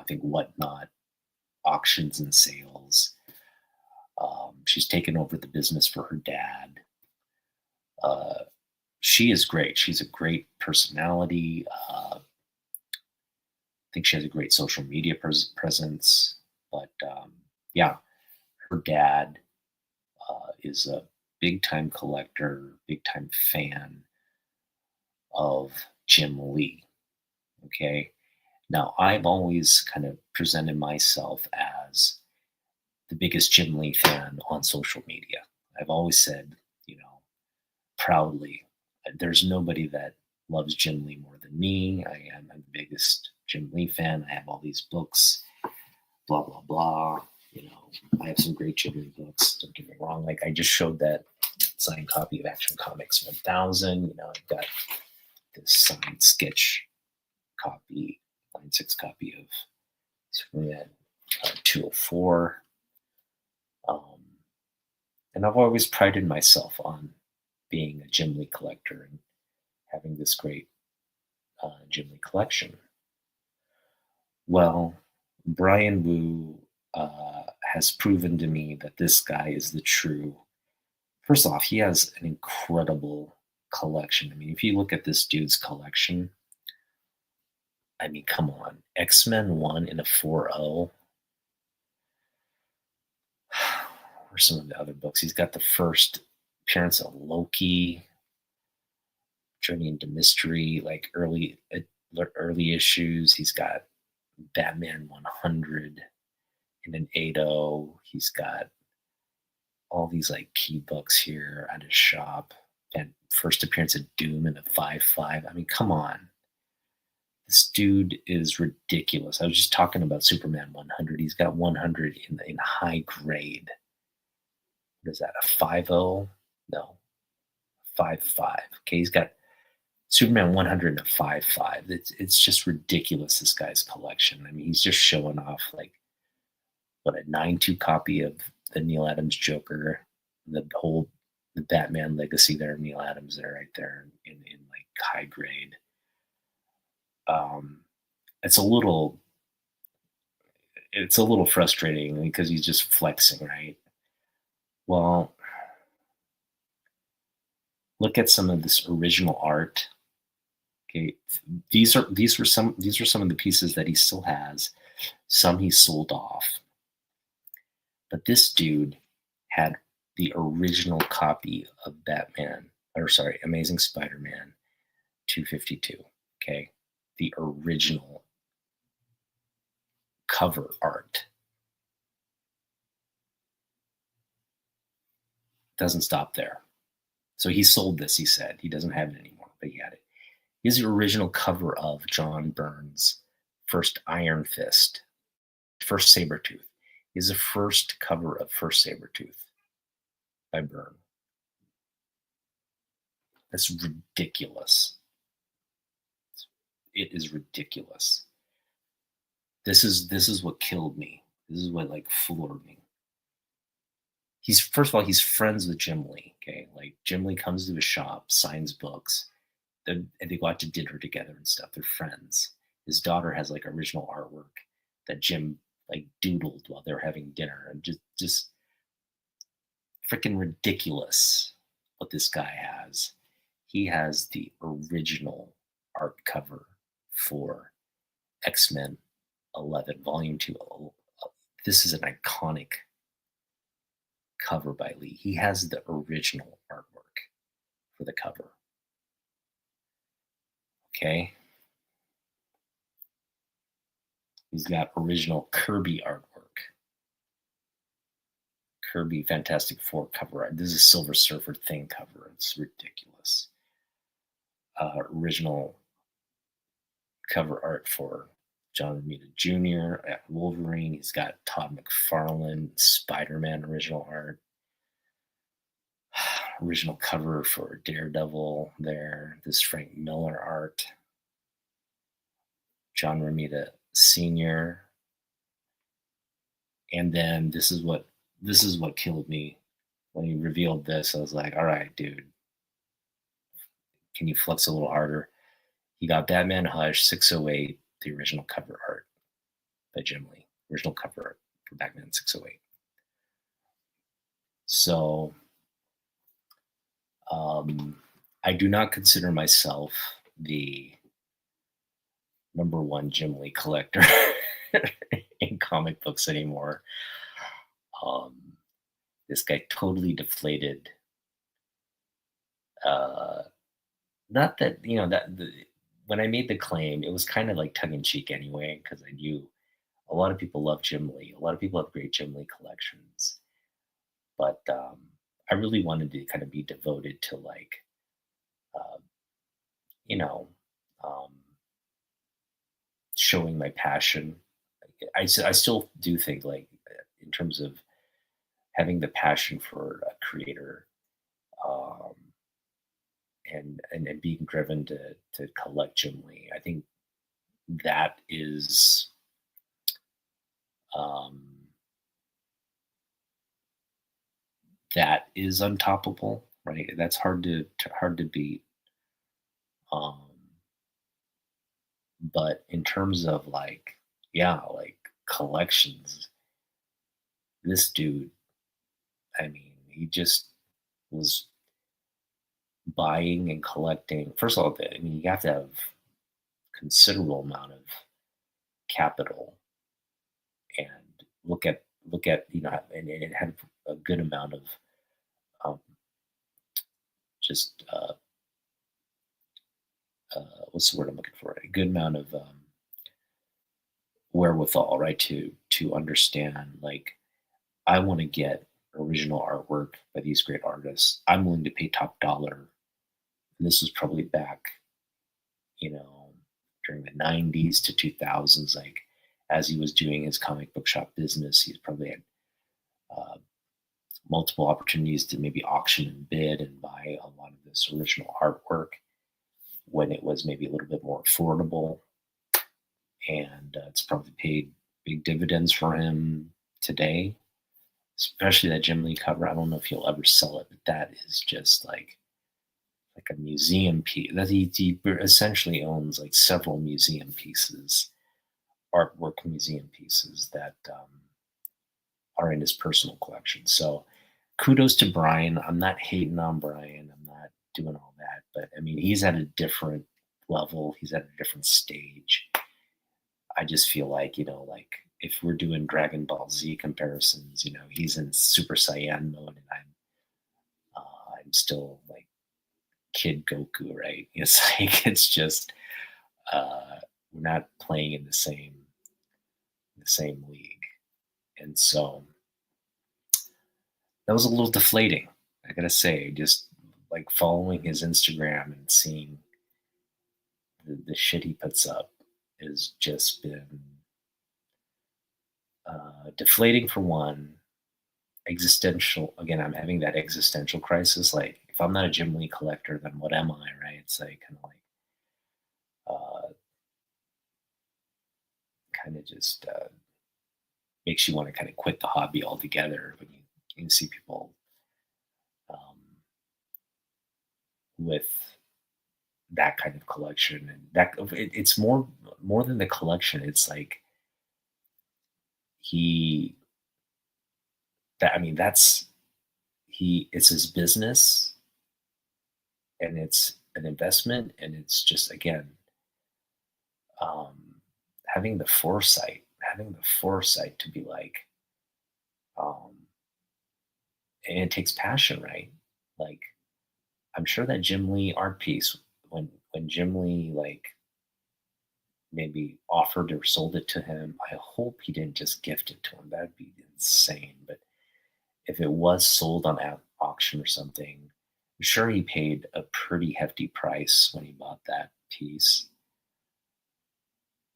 think Whatnot auctions and sales. She's taken over the business for her dad. She is great. She's a great personality. I think she has a great social media presence. But yeah, her dad is a big-time collector, big-time fan of Jim Lee. Okay. Now, I've always kind of presented myself as the biggest Jim Lee fan on social media. I've always said, proudly, there's nobody that loves Jim Lee more than me. I'm the biggest Jim Lee fan. I have all these books, blah, blah, blah. I have some great Jim Lee books. Don't get me wrong. Like I just showed that signed copy of Action Comics 1000. I've got this signed sketch copy, line 6 copy of Superman 204. And I've always prided myself on being a Jim Lee collector and having this great Jim Lee collection. Well, Brian Wu has proven to me that this guy is the true. First off, he has an incredible collection. I mean, if you look at this dude's collection, I mean, come on. X-Men 1 in a 4.0. Or some of the other books. He's got the first appearance of Loki, Journey into Mystery, like early issues. He's got Batman 100 in an 8.0. He's got all these like key books here at his shop. And first appearance of Doom in a 5.5. I mean, come on. This dude is ridiculous. I was just talking about Superman 100. He's got 100 in high grade. What is that, a 5.0? No, 5.5. Okay, he's got Superman 100 and a 5.5. It's just ridiculous, this guy's collection. I mean, he's just showing off like what, a 9.2 copy of the Neil Adams Joker, the Batman Legacy there, Neil Adams there, right there in like high grade. It's a little frustrating because he's just flexing, right? Well, look at some of this original art. Okay, these are some of the pieces that he still has. Some he sold off. But this dude had the original copy of Amazing Spider-Man 252. Okay, the original cover art. Doesn't stop there. So he sold this, he said. He doesn't have it anymore, but he had it. Here's the original cover of John Byrne's first Iron Fist, first Sabretooth. Here's the first cover of First Sabretooth by Byrne. That's ridiculous. It is ridiculous. This is what killed me. This is what like floored me. First of all, he's friends with Jim Lee. Okay, like Jim Lee comes to his shop, signs books, and they go out to dinner together and stuff. They're friends. His daughter has like original artwork that Jim like doodled while they were having dinner, and just freaking ridiculous what this guy has. He has the original art cover for X-Men 11, Volume 2. This is an iconic cover by Lee. He has the original artwork for the cover. Okay. He's got original Kirby artwork. Kirby Fantastic Four cover art. This is a Silver Surfer Thing cover. It's ridiculous. Original cover art for John Romita Jr. at Wolverine. He's got Todd McFarlane, Spider-Man original art. Original cover for Daredevil there. This Frank Miller art. John Romita Sr. And then this is what killed me. When he revealed this, I was like, all right, dude, can you flex a little harder? He got Batman Hush 608, the original cover art by Jim Lee. Original cover art for Batman 608. So I do not consider myself the number one Jim Lee collector in comic books anymore. This guy totally deflated. Not that, when I made the claim, it was kind of like tongue in cheek anyway, because I knew a lot of people love Jim Lee. A lot of people have great Jim Lee collections. But I really wanted to kind of be devoted to like, showing my passion. I still do think like in terms of having the passion for a creator, and being driven to collect Jim Lee. I think that is untoppable, right? That's hard to beat. But in terms of like collections, this dude, I mean, he just was buying and collecting. First of all, I mean, you have to have considerable amount of capital, and look at and it had a good amount of um, just what's the word I'm looking for? A good amount of wherewithal, right? To understand, like, I want to get original artwork by these great artists. I'm willing to pay top dollar. And this was probably back, you know, during the 90s to 2000s. Like, as he was doing his comic book shop business, he's probably had uh, multiple opportunities to maybe auction and bid and buy a lot of this original artwork when it was maybe a little bit more affordable. And it's probably paid big dividends for him today, especially that Jim Lee cover. I don't know if he'll ever sell it, but that is just like a museum piece. That he essentially owns like several museum pieces, artwork museum pieces that are in his personal collection. So kudos to Brian. I'm not hating on Brian. I'm not doing all that, but I mean, he's at a different level. He's at a different stage. I just feel like, like if we're doing Dragon Ball Z comparisons, he's in Super Saiyan mode, and I'm still like Kid Goku, right? It's like it's just we're not playing in the same league, and so that was a little deflating. I gotta say, just like following his Instagram and seeing the shit he puts up has just been deflating for one. Existential, again, I'm having that existential crisis. Like, if I'm not a Jim Lee collector, then what am I, right? It's like kind of just makes you want to kind of quit the hobby altogether when you see people with that kind of collection. And it's more than the collection. It's like it's his business, and it's an investment, and it's just, again, having the foresight to be like, and it takes passion, right? Like, I'm sure that Jim Lee art piece, when Jim Lee like maybe offered or sold it to him, I hope he didn't just gift it to him. That'd be insane. But if it was sold on auction or something, I'm sure he paid a pretty hefty price when he bought that piece.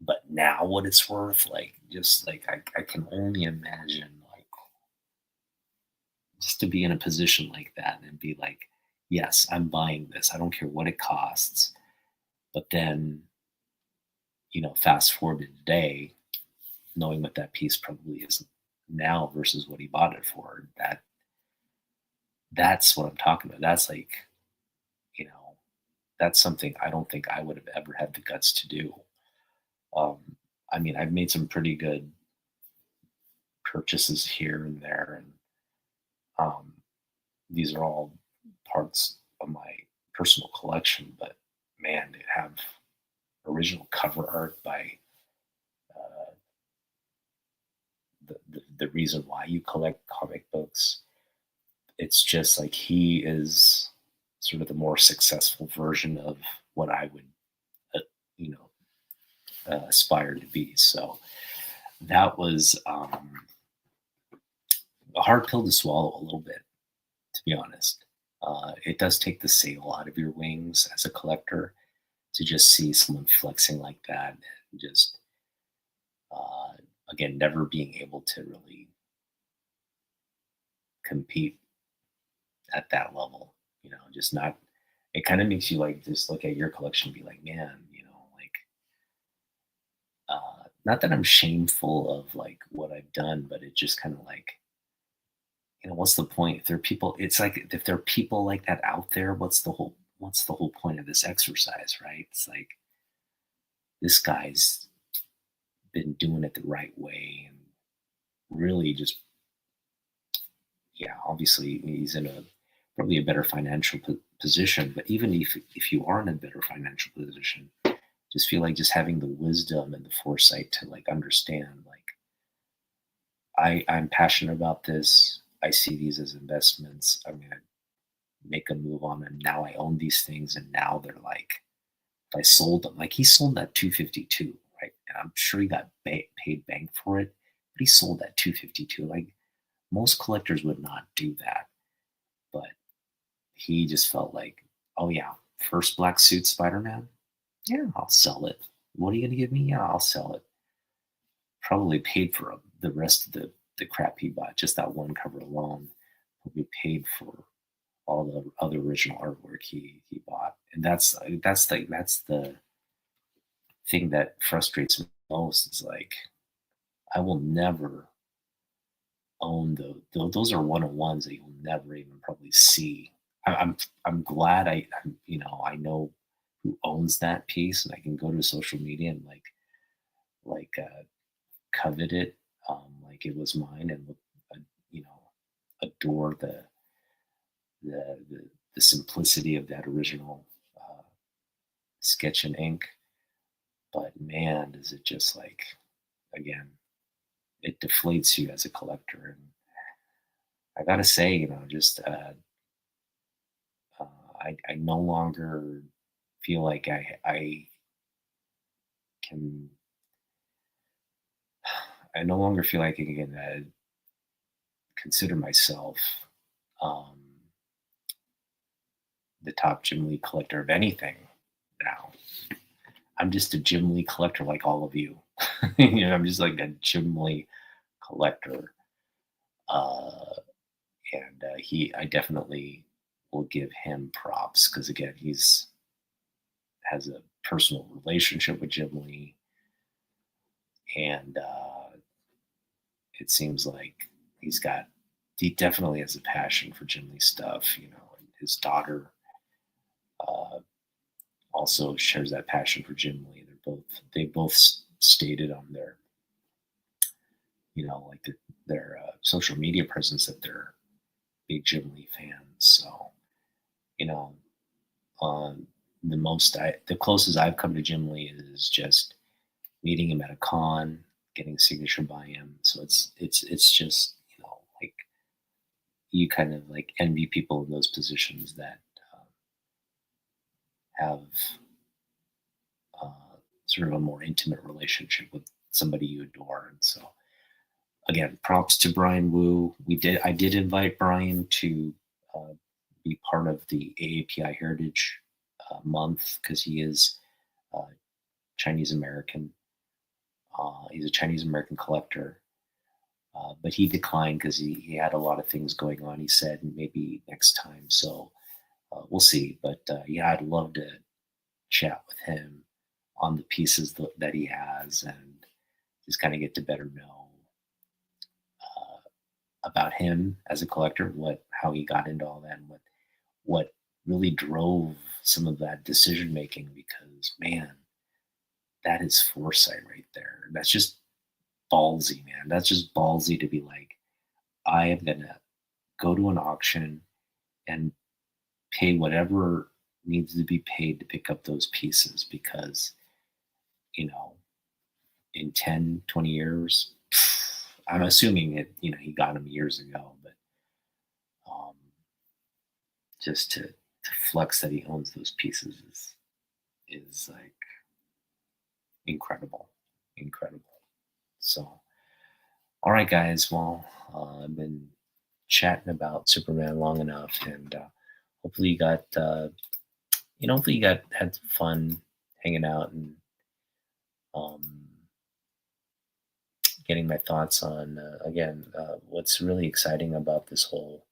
But now what it's worth, like, just like I can only imagine, like, just to be in a position like that and be like, yes, I'm buying this. I don't care what it costs. But then, fast forward to today, knowing what that piece probably is now versus what he bought it for, that's what I'm talking about. That's like, that's something I don't think I would have ever had the guts to do. I mean, I've made some pretty good purchases here and there, and these are all parts of my personal collection. But man, to have original cover art by the reason why you collect comic books, it's just like he is sort of the more successful version of what I would, aspire to be. So that was a hard pill to swallow a little bit, to be honest. It does take the sail out of your wings as a collector to just see someone flexing like that, and just again, never being able to really compete at that level. Just not. It kind of makes you like just look at your collection and be like, man, like, not that I'm shameful of like what I've done, but it just kind of like, what's the point? If there are people, it's like, if there are people like that out there, what's the whole point of this exercise, right? It's like, this guy's been doing it the right way, and really just, yeah, obviously he's in probably a better financial position. But even if you are in a better financial position, just feel like just having the wisdom and the foresight to like understand like I'm passionate about this. I see these as investments. I'm gonna make a move on them. Now I own these things, and now they're like, if I sold them, like he sold that 252, right? And I'm sure he got paid bank for it, but he sold that 252. Like most collectors would not do that, but he just felt like, oh yeah, first black suit Spider-Man. Yeah, I'll sell it. What are you gonna give me? Yeah, I'll sell it. Probably paid for the rest of the crap he bought. Just that one cover alone, probably paid for all the other original artwork he bought. And that's the thing that frustrates me most is like I will never own those are one-on-ones that you'll never even probably see. I'm glad I know who owns that piece and I can go to social media and like covet it like it was mine and you know adore the simplicity of that original sketch and ink. But man, is it just like again, it deflates you as a collector. And I gotta say, just uh, I no longer feel like I can. I no longer feel like I can consider myself um, the top Jim Lee collector of anything now. I'm just a Jim Lee collector like all of you. I'm just like a Jim Lee collector. Uh, and I definitely will give him props because again, he's has a personal relationship with Jim Lee, and it seems like he definitely has a passion for Jim Lee stuff. And his daughter uh, also shares that passion for Jim Lee. They both stated on their like their social media presence that they're big Jim Lee fans. So you know, the closest I've come to Jim Lee is just meeting him at a con, getting a signature by him. So it's just like you kind of like envy people in those positions that have uh, sort of a more intimate relationship with somebody you adore. And so again, props to Brian Wu. I did invite Brian to uh, be part of the AAPI Heritage Month because he is uh, Chinese American. He's a Chinese American collector, but he declined because he had a lot of things going on. He said maybe next time. So we'll see. But yeah, I'd love to chat with him on the pieces that he has and just kind of get to better know about him as a collector, how he got into all that, and what really drove some of that decision making. Because man, that is foresight right there. That's just ballsy, man. That's just ballsy to be like, I am gonna go to an auction and pay whatever needs to be paid to pick up those pieces because you know in 10, 20 years, I'm assuming he got them years ago, but um, just to flex that he owns those pieces is like incredible, incredible. So, all right, guys. Well, I've been chatting about Superman long enough, and hopefully you got hopefully you had fun hanging out and um, getting my thoughts on again what's really exciting about this whole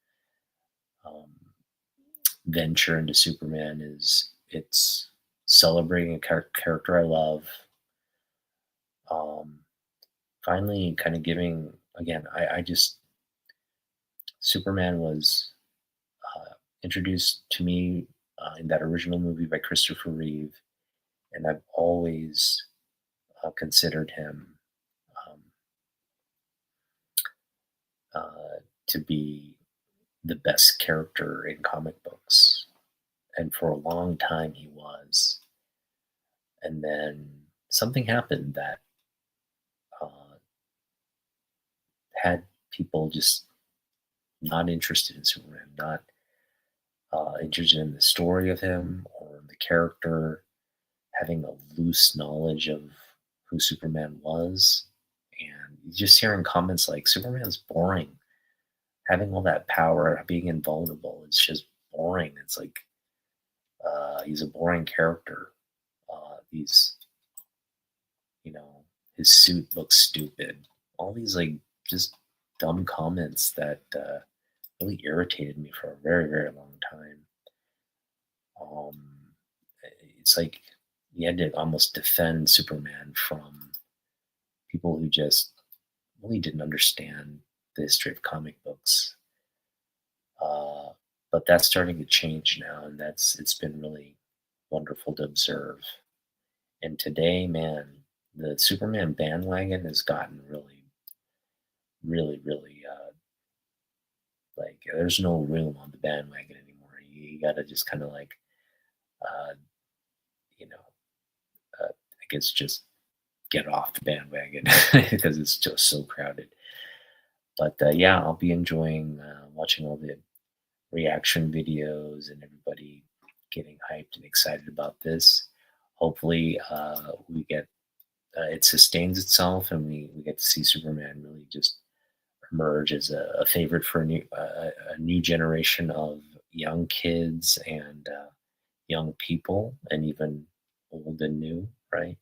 um, venture into Superman is it's celebrating a character I love. Um, Finally, kind of giving again. I just Superman was introduced to me in that original movie by Christopher Reeve, and I've always considered him um, to be the best character in comic books, and for a long time he was. And then something happened that uh, had people just not interested in Superman, not interested in the story of him or the character, having a loose knowledge of who Superman was. And you just hearing comments like, Superman's boring. Having all that power, being invulnerable, it's just boring. It's like he's a boring character. These, his suit looks stupid. All these like just dumb comments that really irritated me for a very, very long time. Um, it's like you had to almost defend Superman from people who just really didn't understand the history of comic books. Uh, but that's starting to change now, and it's been really wonderful to observe. And today, man, the Superman bandwagon has gotten really, really, really like there's no room on the bandwagon anymore. You got to just kind of like, uh, you know, I guess just get off the bandwagon because it's just so crowded. But yeah, I'll be enjoying watching all the reaction videos and everybody getting hyped and excited about this. Hopefully, we get it sustains itself, and we get to see Superman really just emerge as a favorite for a new generation of young kids and young people, and even old and new, right?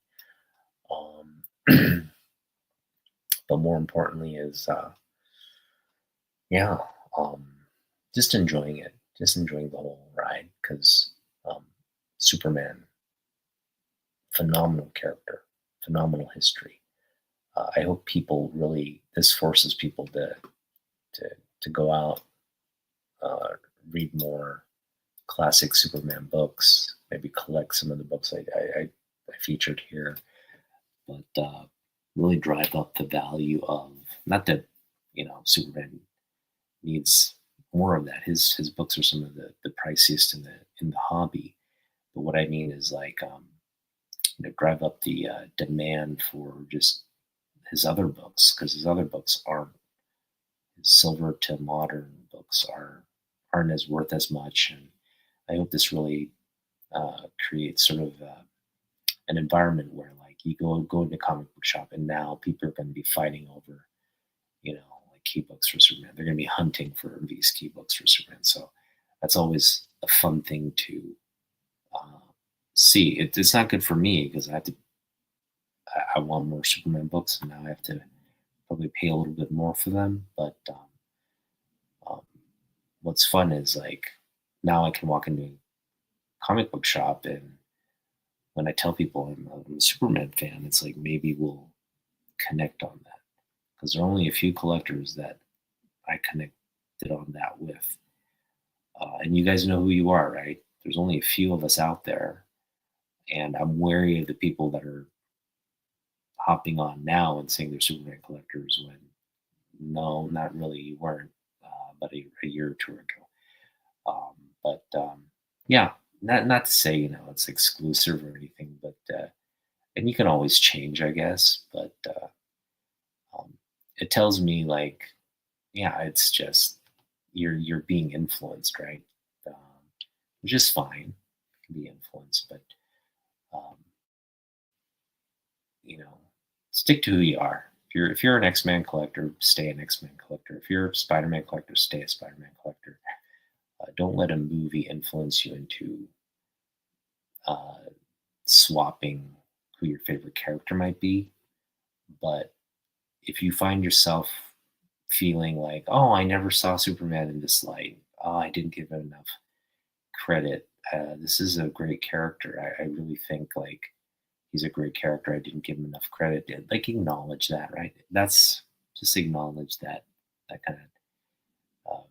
Um, but more importantly, is yeah, um, just enjoying it, just enjoying the whole ride because um, Superman, phenomenal character, phenomenal history. I hope people really this forces people to to go out, read more classic Superman books, maybe collect some of the books I featured here, but really drive up the value of not that Superman needs more of that. His books are some of the priciest in the hobby. But what I mean is like drive up the demand for just his other books because his other books aren't his silver to modern books aren't as worth as much. And I hope this really creates sort of an environment where like you go into a comic book shop and now people are going to be fighting over like key books for Superman. They're going to be hunting for these key books for Superman. So that's always a fun thing to uh, see. It's not good for me because I want more Superman books, and now I have to probably pay a little bit more for them. But um, what's fun is like now I can walk into a comic book shop, and when I tell people I'm a Superman fan, it's like maybe we'll connect on that because there are only a few collectors that I connected on that with. And you guys know who you are, right? There's only a few of us out there, and I'm wary of the people that are hopping on now and saying they're Superman collectors when no, not really, you weren't, but a year or two ago. But yeah, not to say it's exclusive or anything, but and you can always change, I guess. But it tells me like, yeah, it's just you're being influenced, right? Um, which is fine, you can be influenced, but um, you know, stick to who you are. If you're an X-Men collector, stay an X-Men collector. If you're a Spider-Man collector, stay a Spider-Man collector. Don't let a movie influence you into uh, swapping who your favorite character might be. But if you find yourself feeling like, oh, I never saw Superman in this light, oh, I didn't give him enough credit. This is a great character. I really think like he's a great character. I didn't give him enough credit. Like acknowledge that, right? That's just acknowledge that kind of I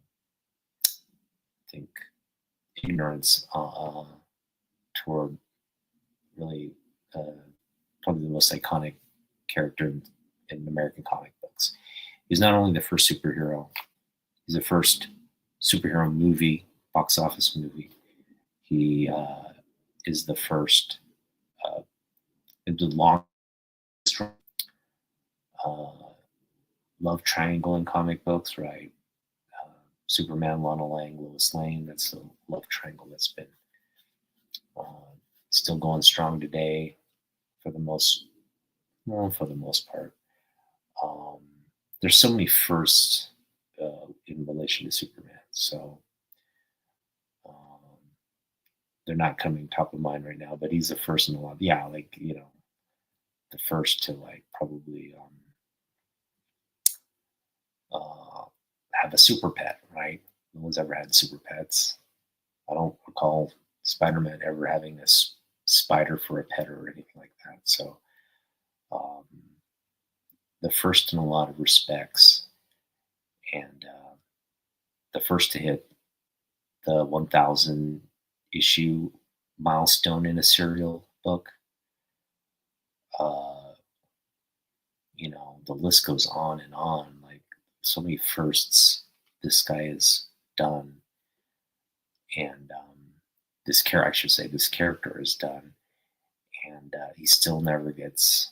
think ignorance toward really probably the most iconic character in American comic books. He's not only the first superhero, he's the first superhero movie, box office movie. He is the first the long uh, love triangle in comic books, right? Uh, Superman, Lana Lang, Lois Lane. That's the love triangle that's been uh, still going strong today for the most, well, for the most part. Um, there's so many firsts in relation to Superman, so um, they're not coming top of mind right now. But he's the first in a lot. Yeah, like the first to like probably uh, have a super pet, right? No one's ever had super pets. I don't recall Spider-Man ever having a spider for a pet or anything like that. So um, the first in a lot of respects, and the first to hit the 1,000 issue milestone in a serial book. Uh, the list goes on and on. Like so many firsts this guy has done, and I should say, this character has done, and he still never gets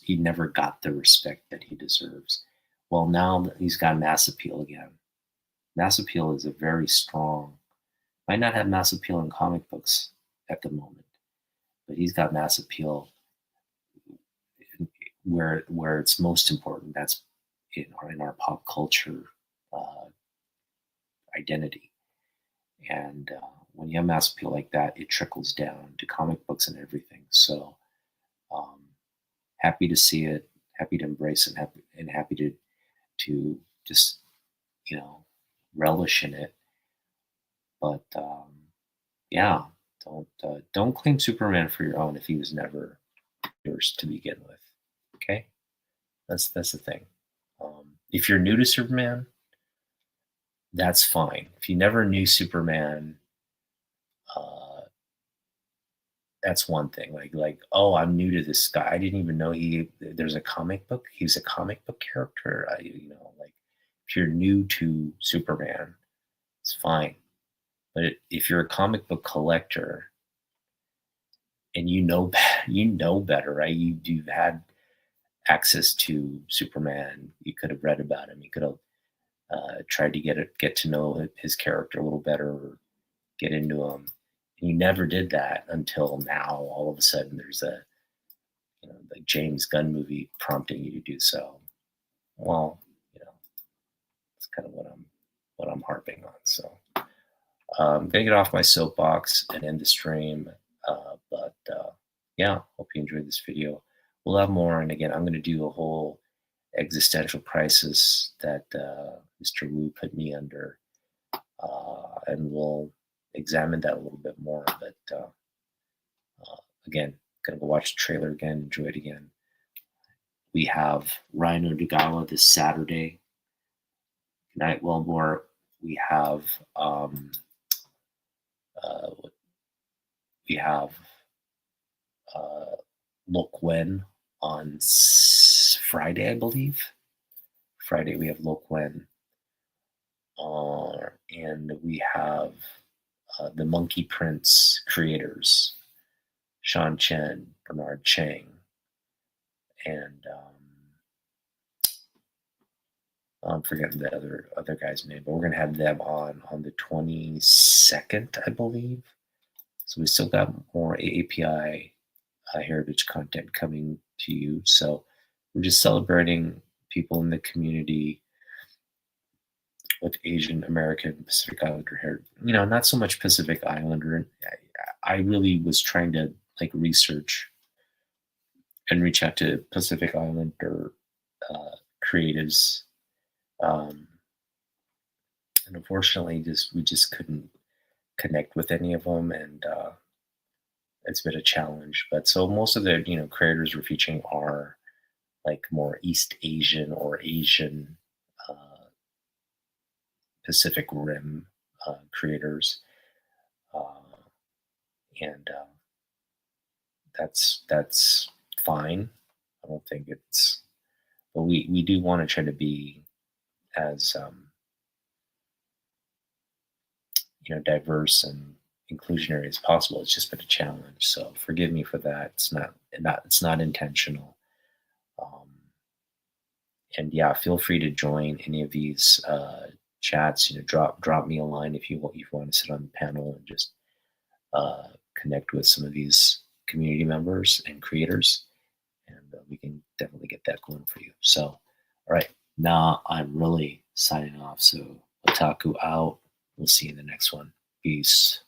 he never got the respect that he deserves. Well, now that he's got mass appeal again. Mass appeal is a very strong. Might not have mass appeal in comic books at the moment, but he's got mass appeal where it's most important. That's in our pop culture uh, identity. And when you have mass appeal like that, it trickles down to comic books and everything. So um, happy to see it, happy to embrace it, happy to just relish in it. But yeah, don't claim Superman for your own if he was never yours to begin with. Okay, that's the thing. If you're new to Superman, that's fine. If you never knew Superman, uh, that's one thing. Like, oh, I'm new to this guy. I didn't even know there's a comic book. He's a comic book character. Like if you're new to Superman, it's fine. But if you're a comic book collector and you know better, right? You've had access to Superman. You could have read about him. You could have tried to get to know his character a little better, or get into him. And you never did that until now. All of a sudden, there's a like James Gunn movie prompting you to do so. Well, it's kind of what I'm harping on. So I'm gonna get off my soapbox and end the stream. But yeah, hope you enjoyed this video. We'll have more, and again, I'm gonna do a whole existential crisis that Mr. Wu put me under, and we'll examine that a little bit more. But again, gonna go watch the trailer again, enjoy it again. We have Rhino Degala this Saturday. Night Wellmore. We have we have Lok Wen on Friday, I believe. Friday we have Lok Wen, and we have the Monkey Prince creators, Sean Chen, Bernard Chang, and I'm forgetting the other guy's name, but we're gonna have them on the 22nd, I believe. So we still got more AAPI heritage content coming to you. So we're just celebrating people in the community with Asian American Pacific Islander heritage. Not so much Pacific Islander. I really was trying to research and reach out to Pacific Islander creatives, and unfortunately, we just couldn't connect with any of them, and it's been a challenge. But so most of the creators we're featuring are like more East Asian or Asian Pacific Rim creators, and that's fine. I don't think it's, but we do want to try to be as diverse and inclusionary as possible. It's just been a challenge. So forgive me for that. It's not intentional. Um, and yeah, feel free to join any of these chats. Drop me a line if you want to sit on the panel and just connect with some of these community members and creators, and we can definitely get that going for you. So, all right, now I'm really signing off. So, Otaku out. We'll see you in the next one. Peace.